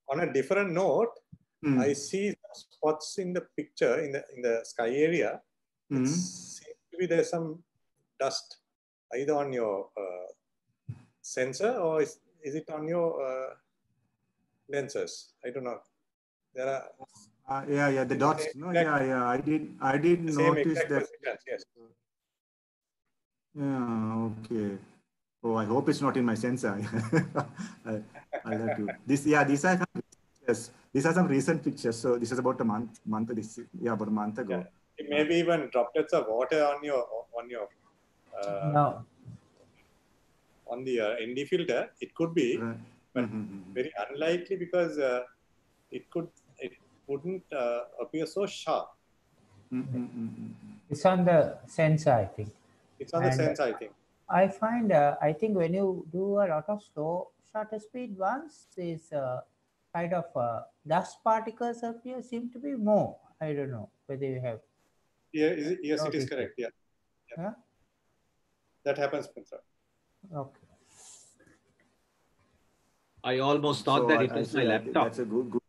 on a different note, I see spots in the picture in the sky area. It seems to be there's some dust either on your sensor or is it on your lenses? I don't know. There are. The dots. No, I did notice that. Yes. Yeah, okay. Oh, I hope it's not in my sensor. I'll have to. These are some recent pictures. So this is about a month. About a month ago. Yeah. It may be even droplets of water on your no. On the ND filter. It could be, but very unlikely because it wouldn't appear so sharp. It's on the sensor, I think. It's on the sensor, I think. I find, I think when you do a lot of slow shutter speed ones, these kind of dust particles appear seem to be more. I don't know whether you have. Yeah, yes, it is correct. Yeah. That happens, Mitra. Okay. I almost thought that it was my laptop. That's a good.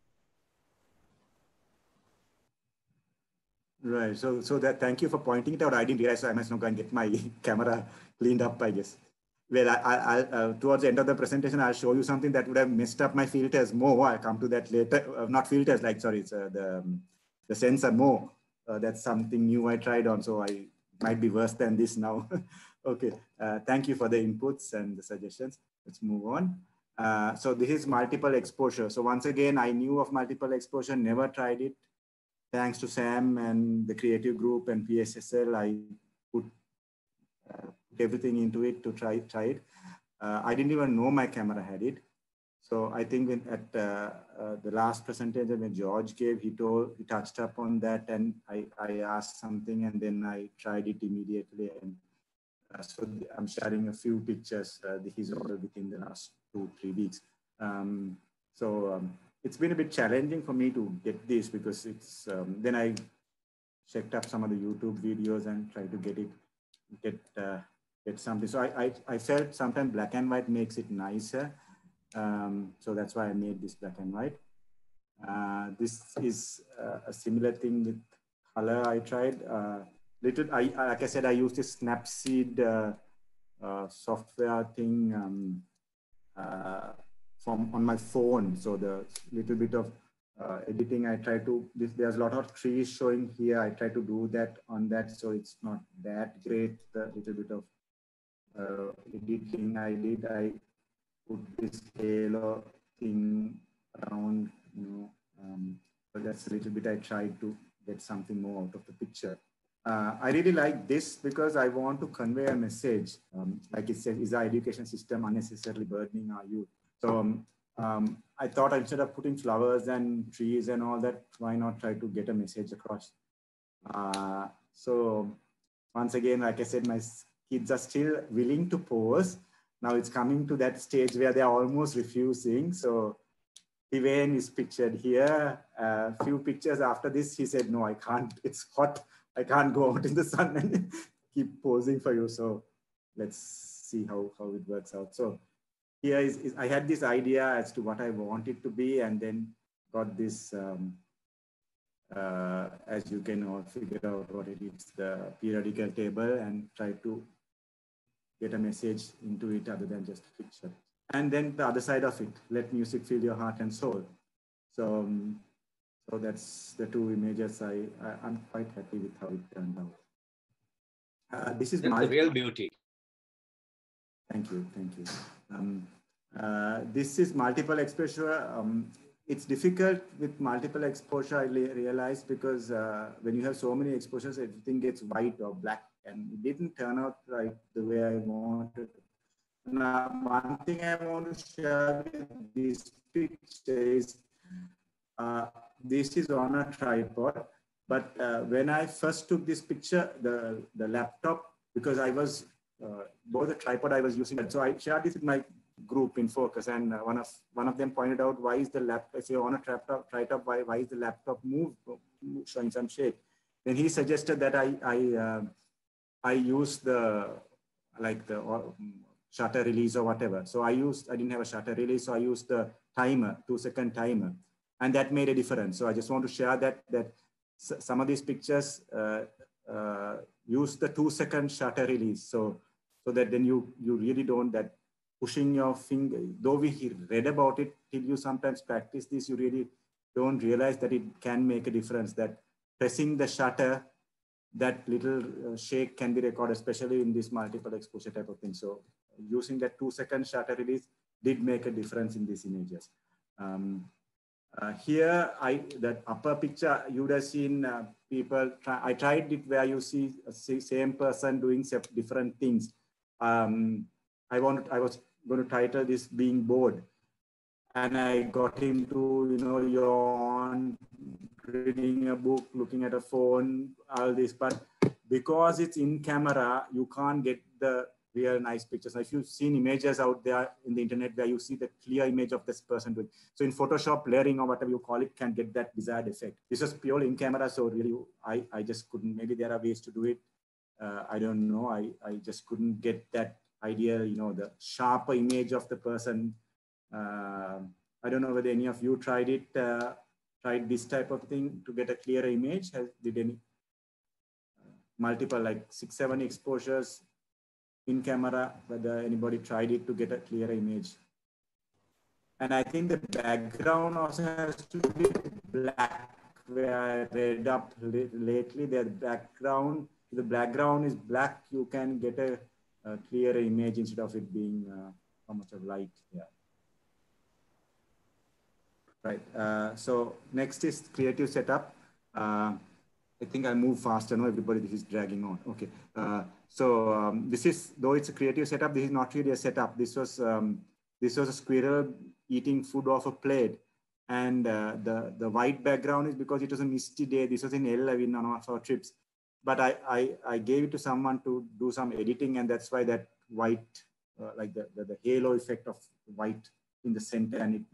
Right. So that, thank you for pointing it out. I didn't realize, so I must now go and get my camera cleaned up, I guess. Well, I'll towards the end of the presentation, I'll show you something that would have messed up my filters more. I'll come to that later. Not filters, like, sorry, it's the sensor more. That's something new I tried on, so I might be worse than this now. Okay, thank you for the inputs and the suggestions. Let's move on. So this is multiple exposure. So once again, I knew of multiple exposure, never tried it. Thanks to Sam and the creative group and PSSL, I put everything into it to try it. I didn't even know my camera had it. So I think at the last presentation when George gave, he touched up on that, and I asked something, and then I tried it immediately. And so I'm sharing a few pictures. This is all within the last 2-3 weeks. It's been a bit challenging for me to get this, because it's then I checked up some of the YouTube videos and tried to get something. So I felt sometimes black and white makes it nicer. So that's why I made this black and white. This is a similar thing with color. I tried like I said, I used this Snapseed software thing on my phone. So the little bit of editing I try to, there's a lot of trees showing here. I try to do that on that, so it's not that great. The little bit of editing I did, I put this halo thing around, but that's a little bit I tried to get something more out of the picture. I really like this because I want to convey a message. Like it says, is our education system unnecessarily burdening our youth? So I thought instead of putting flowers and trees and all that, why not try to get a message across? So once again, like I said, my kids are still willing to pose. Now it's coming to that stage where they're almost refusing. So Ivan is pictured here. A few pictures after this, he said, no, I can't, it's hot. I can't go out in the sun and keep posing for you. So let's see how it works out. So here is I had this idea as to what I want it to be, and then got this, as you can all figure out what it is, the periodical table, and try to get a message into it other than just a picture. And then the other side of it, let music fill your heart and soul. So, so that's the two images. I'm quite happy with how it turned out. This is the real beauty. Thank you, thank you. This is multiple exposure. It's difficult with multiple exposure, I realized, because when you have so many exposures, everything gets white or black, and it didn't turn out right the way I wanted. Now, one thing I want to share with this picture is, this is on a tripod, but when I first took this picture, the laptop, because I was, both the tripod I was using, so I shared this with my group in Focus, and one of them pointed out, why is the laptop, if you're on a tripod, why is the laptop showing some shake? Then he suggested that I use the shutter release or whatever. So I didn't have a shutter release, so I used the timer, 2-second timer, and that made a difference. So I just want to share that some of these pictures use the 2-second shutter release, so that then you really don't, that pushing your finger, though we read about it, till you sometimes practice this, you really don't realize that it can make a difference, that pressing the shutter, that little shake can be recorded, especially in this multiple exposure type of thing. So using that 2-second shutter release did make a difference in these images. Here, that upper picture, you would have seen people I tried it where you see same person doing different things. I was going to title this "Being Bored," and I got him to, yawn, reading a book, looking at a phone, all this. But because it's in camera, you can't get the real nice pictures. If you've seen images out there in the internet where you see the clear image of this person doing. So in Photoshop, layering or whatever you call it can get that desired effect. This is purely in camera, so really I just couldn't. Maybe there are ways to do it. I don't know. I just couldn't get that idea, the sharper image of the person. I don't know whether any of you tried it, tried this type of thing to get a clearer image. Did any? multiple, like 6, 7 exposures in camera, whether anybody tried it to get a clearer image. And I think the background also has to be black, where I read up lately, the background, if the background is black, you can get a clearer image instead of it being how much of light. Yeah. Right. So next is creative setup. I think I'll move faster. No, everybody, this is dragging on. Okay. This is, though it's a creative setup, this is not really a setup. This was a squirrel eating food off a plate. And the white background is because it was a misty day. This was in LA in one of our trips. But I gave it to someone to do some editing, and that's why that white, like the halo effect of white in the center. And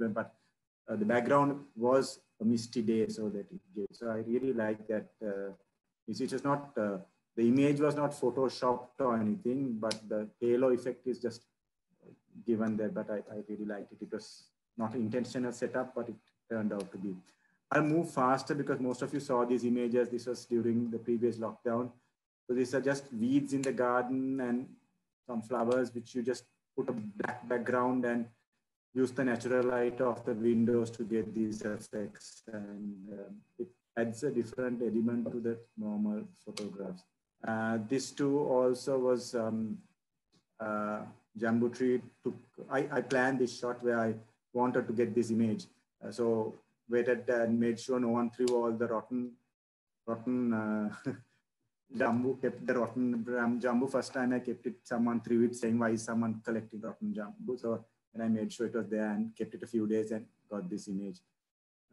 the background was a misty day, so that it gave. So I really like that. It was not, the image was not photoshopped or anything, but the halo effect is just given there. But I really liked it. It was not intentional setup, but it turned out to be. I'll move faster because most of you saw these images. This was during the previous lockdown. So these are just weeds in the garden and some flowers, which you just put a black background and use the natural light of the windows to get these effects. And it adds a different element to the normal photographs. This too also was Jambu tree. I planned this shot where I wanted to get this image. So waited and made sure no one threw all the rotten jambu, kept the rotten jambu. First time I kept it, someone threw it saying, why is someone collecting rotten jambu? So, and I made sure it was there and kept it a few days and got this image.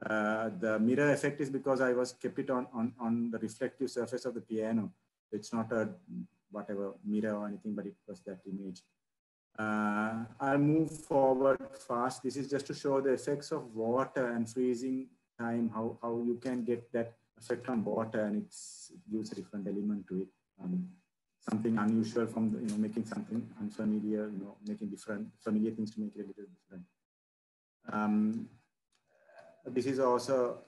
The mirror effect is because I kept it on the reflective surface of the piano. It's not a whatever mirror or anything, but it was that image. I'll move forward fast. This is just to show the effects of water and freezing time, how you can get that effect on water, and it gives a different element to it. Something unusual from the, making something unfamiliar, making different familiar things to make it a little different. This is also,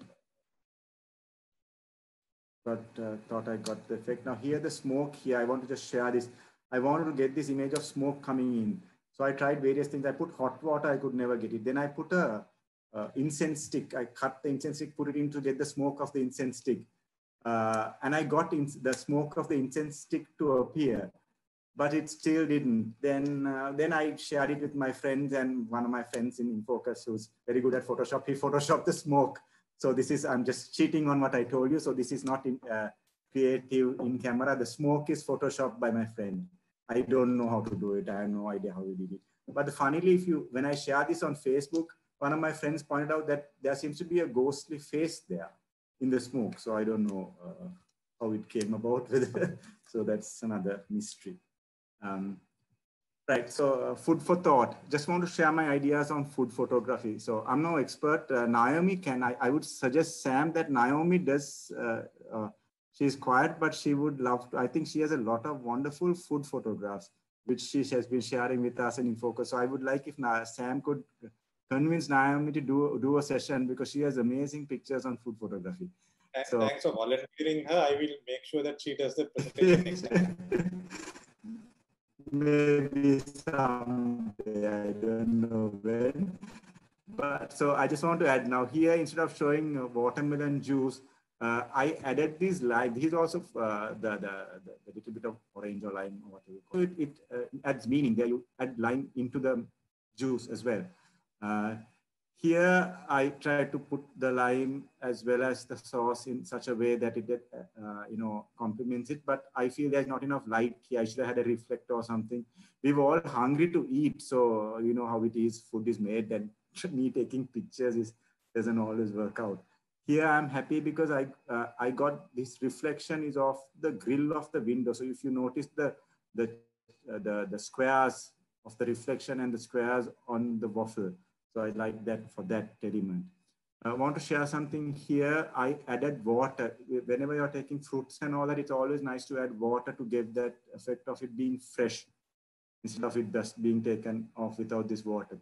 but thought I got the effect. Now here the smoke here, I want to just share this. I wanted to get this image of smoke coming in. So I tried various things. I put hot water, I could never get it. Then I put a incense stick. I cut the incense stick, put it in to get the smoke of the incense stick. And I got the smoke of the incense stick to appear, but it still didn't. Then I shared it with my friends, and one of my friends in Focus, who's very good at Photoshop, he Photoshopped the smoke. So this is, I'm just cheating on what I told you. So this is not creative in camera. The smoke is Photoshopped by my friend. I don't know how to do it. I have no idea how he did it. But funnily, when I share this on Facebook, one of my friends pointed out that there seems to be a ghostly face there in the smoke. So I don't know how it came about. So that's another mystery. Right, so food for thought. Just want to share my ideas on food photography. So I'm no expert. Naomi I would suggest Sam that Naomi does, she's quiet, but she would love to. I think she has a lot of wonderful food photographs, which she has been sharing with us and in Focus. So I would like if Sam could convince Naomi to do a session, because she has amazing pictures on food photography. So, thanks for volunteering her. I will make sure that she does the presentation next time. Maybe someday, I don't know when. But so I just want to add now here, instead of showing watermelon juice, I added this lime. This is also the little bit of orange or lime or whatever. So it adds meaning there. You add lime into the juice as well. Here I try to put the lime as well as the sauce in such a way that it complements it. But I feel there's not enough light here. I should have had a reflector or something. We were all hungry to eat, so you know how it is. Food is made, and me taking pictures doesn't always work out. Here I'm happy because I got this reflection is of the grill of the window. So if you notice the squares of the reflection and the squares on the waffle. So I like that for that element. I want to share something here. I added water. Whenever you're taking fruits and all that, it's always nice to add water to give that effect of it being fresh instead of it just being taken off without this water.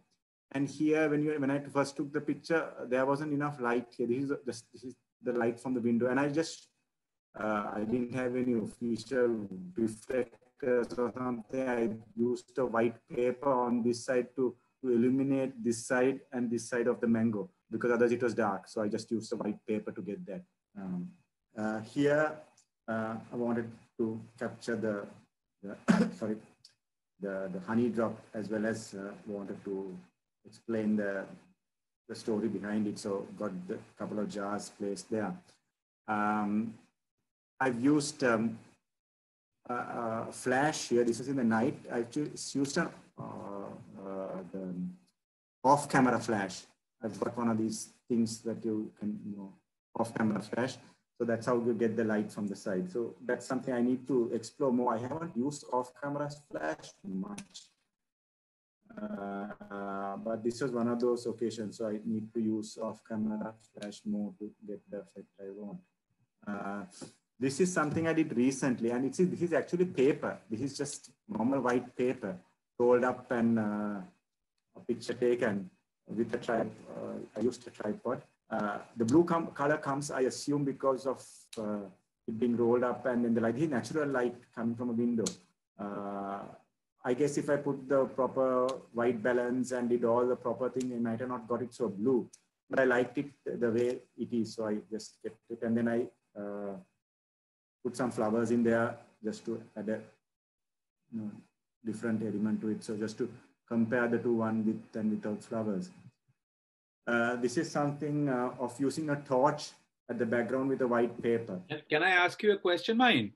And here, when I first took the picture, there wasn't enough light here. This is the light from the window. And I just I didn't have any official reflectors or something. I used a white paper on this side to illuminate this side and this side of the mango, because otherwise it was dark. So I just used a white paper to get that. Here, I wanted to capture the sorry, the honey drop, as well as wanted to explain the story behind it. So got a couple of jars placed there. I've used flash here. This is in the night. I've used an the off-camera flash. I've got one of these things that you can, off-camera flash. So that's how you get the light from the side. So that's something I need to explore more. I haven't used off-camera flash much. But this was one of those occasions. So I need to use off-camera flash more to get the effect I want. This is something I did recently, and this is actually paper. This is just normal white paper rolled up and a picture taken with a tripod. I used a tripod. The blue color comes, I assume, because of it being rolled up and then the light, natural light coming from a window. I guess if I put the proper white balance and did all the proper thing, I might have not got it so blue, but I liked it the way it is. So I just kept it, and then I put some flowers in there just to add a different element to it. So just to compare the two, one with and without flowers. This is something of using a torch at the background with a white paper. Can I ask you a question, Mahin?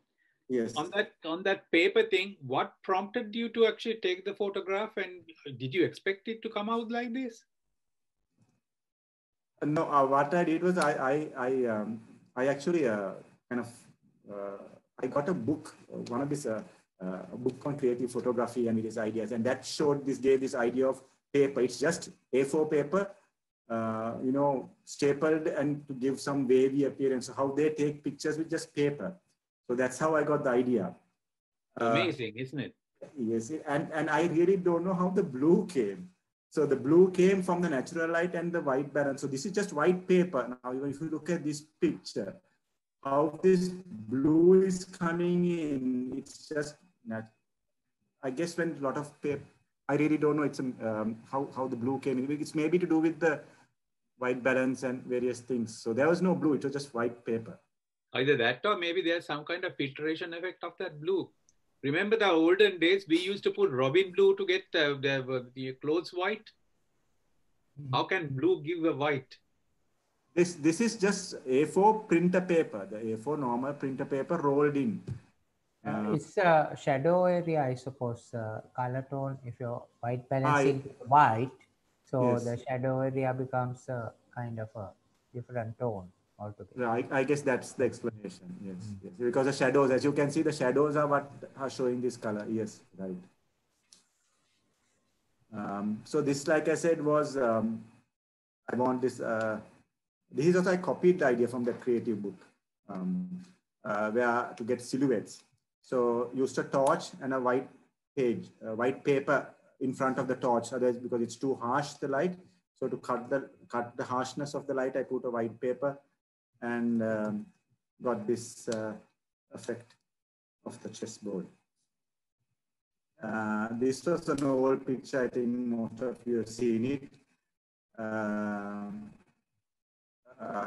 Yes. On that paper thing, what prompted you to actually take the photograph, and did you expect it to come out like this? No, what I did was I actually kind of I got a book, one of this a book on creative photography and its ideas, and that gave this idea of paper. It's just A4 paper, stapled and to give some wavy appearance. How they take pictures with just paper. So that's how I got the idea. Amazing, isn't it? Yes, and I really don't know how the blue came. So the blue came from the natural light and the white balance. So this is just white paper. Now, if you look at this picture, how this blue is coming in, it's just not. I guess when a lot of paper, I really don't know. It's how the blue came in. It's maybe to do with the white balance and various things. So there was no blue. It was just white paper. Either that, or maybe there's some kind of filtration effect of that blue. Remember the olden days, we used to put robin blue to get the clothes white. How can blue give a white? This is just A4 printer paper, the A4 normal printer paper rolled in. It's a shadow area, I suppose, color tone. If you're white balancing white, so yes, the shadow area becomes a kind of a different tone altogether. Yeah, I guess that's the explanation. Yes, yes, because the shadows, as you can see, the shadows are what are showing this color. Yes, right. So this, like I said, was I want this. This is also I copied the idea from that creative book, where to get silhouettes. So used a torch and a white page, white paper in front of the torch. Otherwise, because it's too harsh, the light. So to cut the harshness of the light, I put a white paper and got this effect of the chessboard. This was an old picture. I think most of you have seen it.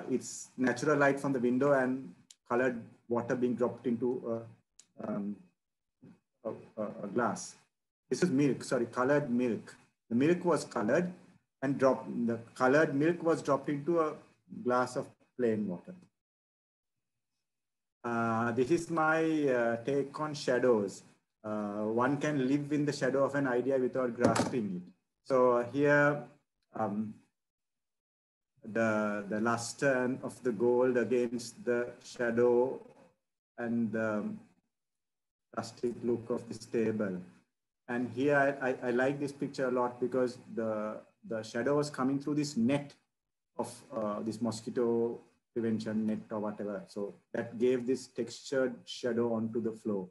It's natural light from the window and colored water being dropped into a glass. This is milk, sorry, colored milk. The milk was colored and the colored milk was dropped into a glass of plain water. This is my take on shadows. One can live in the shadow of an idea without grasping it. So here, the luster of the gold against the shadow and the rustic look of this table. And here I like this picture a lot because the shadow was coming through this net of this mosquito prevention net or whatever. So that gave this textured shadow onto the floor.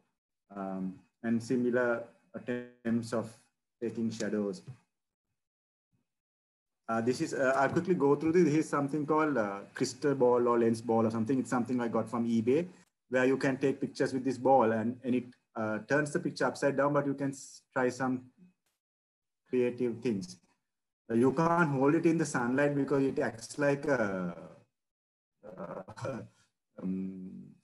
And similar attempts of taking shadows. This is, I'll quickly go through this. This is something called crystal ball or lens ball or something. It's something I got from eBay. where you can take pictures with this ball and it turns the picture upside down, but you can try some creative things. You can't hold it in the sunlight because it acts like a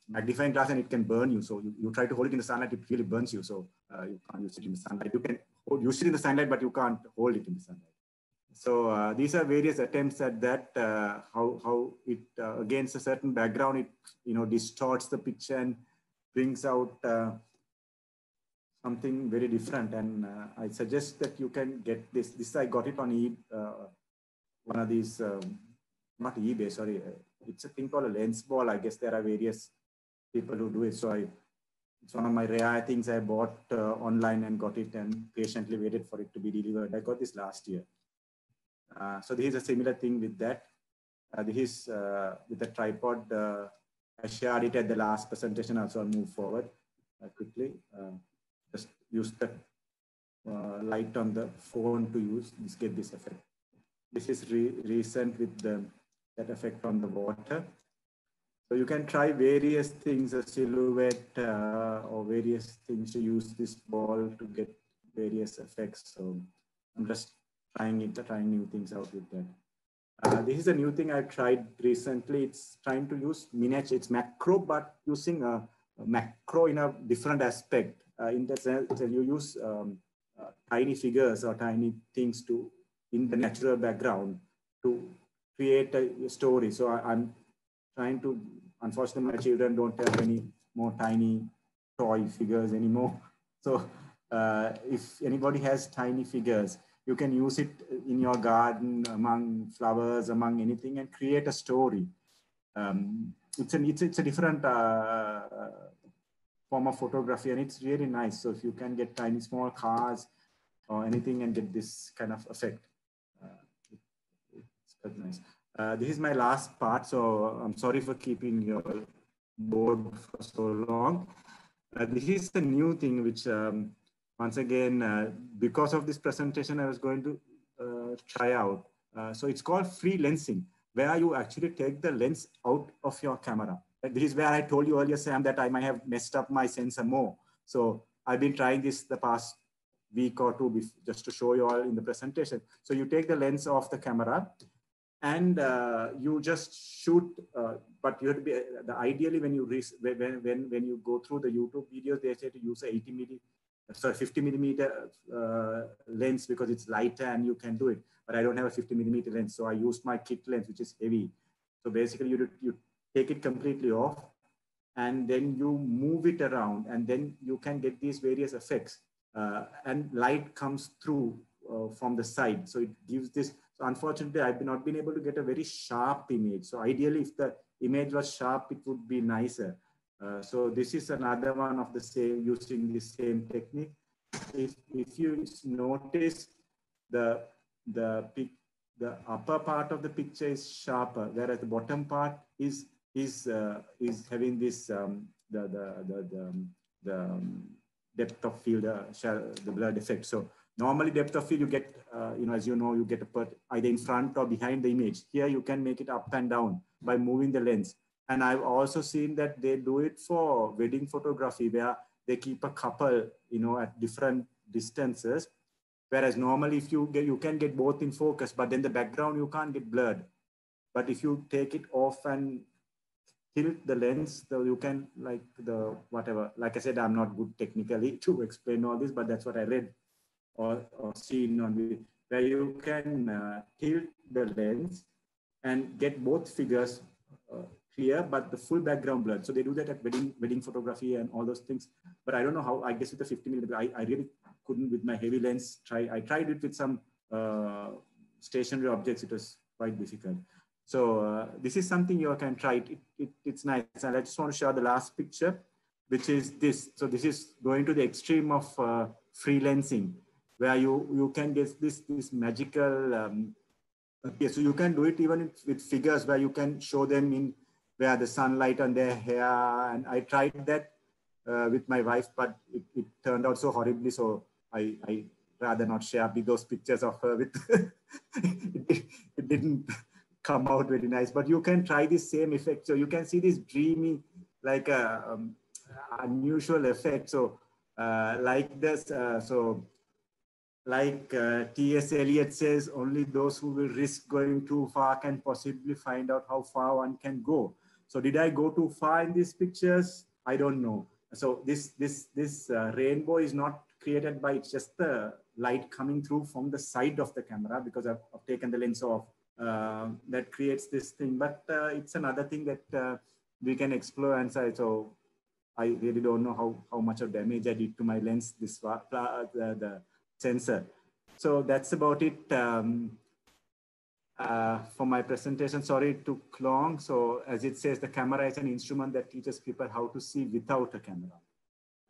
magnifying glass and it can burn you. So you try to hold it in the sunlight, it really burns you. So you can't use it in the sunlight. You can use it in the sunlight, but you can't hold it in the sunlight. So these are various attempts at that, how it, against a certain background, it distorts the picture and brings out something very different. And I suggest that you can get this. This I got it on one of these, not eBay, sorry. It's a thing called a lens ball. I guess there are various people who do it. So it's one of my rare things I bought online and got it and patiently waited for it to be delivered. I got this last year. So this is a similar thing with that. This is with the tripod. I shared it at the last presentation. Also, I'll move forward quickly. Just use the light on the phone to get this effect. This is recent with that effect on the water. So you can try various things, a silhouette or various things to use this ball to get various effects. So I'm just trying new things out with that. This is a new thing I tried recently. It's trying to use miniature. It's macro, but using a macro in a different aspect. In the sense that you use tiny figures or tiny things in the natural background to create a story. So I'm trying to, unfortunately, my children don't have any more tiny toy figures anymore. So if anybody has tiny figures, you can use it in your garden, among flowers, among anything, and create a story. It's a different form of photography, and it's really nice. So if you can get tiny small cars or anything and get this kind of effect, it's quite nice. This is my last part, so I'm sorry for keeping you bored for so long. This is the new thing which, once again, because of this presentation, I was going to try out. So it's called free lensing, where you actually take the lens out of your camera. This is where I told you earlier, Sam, that I might have messed up my sensor more. So I've been trying this the past week or two just to show you all in the presentation. So you take the lens off the camera and you just shoot, but you have to be, ideally when you go through the YouTube videos, they say to use a 50 millimeter lens because it's lighter and you can do it. But I don't have a 50 millimeter lens, so I used my kit lens, which is heavy. So basically, you take it completely off, and then you move it around, and then you can get these various effects. And light comes through from the side, so it gives this. So unfortunately, I've not been able to get a very sharp image. So ideally, if the image was sharp, it would be nicer. So this is another one of the same, using the same technique. If you notice, the upper part of the picture is sharper, whereas the bottom part is having this the depth of field, the blurred effect. So normally depth of field you get, as you know, you get either in front or behind the image. Here you can make it up and down by moving the lens. And I've also seen that they do it for wedding photography, where they keep a couple, at different distances. Whereas normally if you can get both in focus, but then the background you can't get blurred. But if you take it off and tilt the lens, so you can, like I said, I'm not good technically to explain all this, but that's what I read or seen on where you can tilt the lens and get both figures clear, but the full background blurred. So they do that at wedding photography and all those things. But I don't know how, I guess with the 50 millimeter, I really couldn't with my heavy lens I tried it with some stationary objects. It was quite difficult. So this is something you can try. It's nice. And I just want to show the last picture, which is this. So this is going to the extreme of free lensing, where you can get this magical, okay, so you can do it even with figures where you can show them in where the sunlight on their hair. And I tried that with my wife, but it turned out so horribly. So I rather not share those pictures of her with, it didn't come out very nice, but you can try this same effect. So you can see this dreamy like a unusual effect. So like this, T.S. Eliot says, only those who will risk going too far can possibly find out how far one can go. So did I go too far in these pictures? I don't know. So this rainbow is not created by, it's just the light coming through from the side of the camera, because I've taken the lens off. That creates this thing, but it's another thing that we can explore and say. So I really don't know how much of damage I did to my lens, the sensor. So that's about it for my presentation. Sorry it took long. So as it says, the camera is an instrument that teaches people how to see without a camera.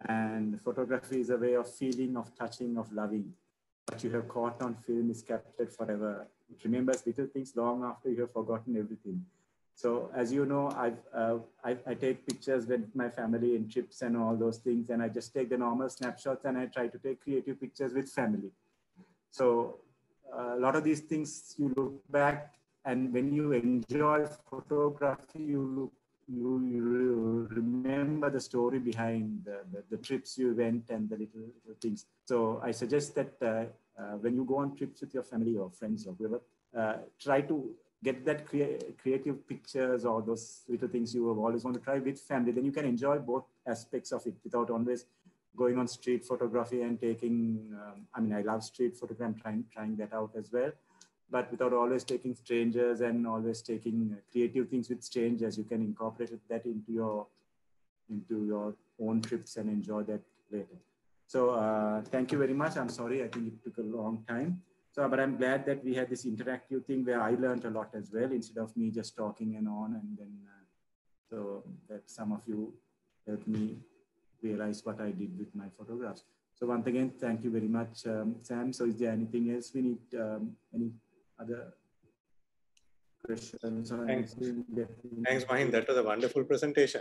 And photography is a way of feeling, of touching, of loving. What you have caught on film is captured forever. It remembers little things long after you have forgotten everything. So as you know, I take pictures with my family in trips and all those things, and I just take the normal snapshots and I try to take creative pictures with family. So a lot of these things you look back, and when you enjoy photography, you remember the story behind the trips you went and the little things. So I suggest that when you go on trips with your family or friends or whoever, try to get that creative pictures or those little things you have always want to try with family. Then you can enjoy both aspects of it without always going on street photography and taking, I mean, I love street photography, I'm trying that out as well, but without always taking strangers and always taking creative things with strangers. You can incorporate that into your own trips and enjoy that later. So thank you very much. I'm sorry, I think it took a long time. So, but I'm glad that we had this interactive thing where I learned a lot as well, instead of me just talking and on, and then so that some of you helped me realize what I did with my photographs. So once again, thank you very much, Sam. So is there anything else we need, any other questions? Thanks, Mahin. That was a wonderful presentation.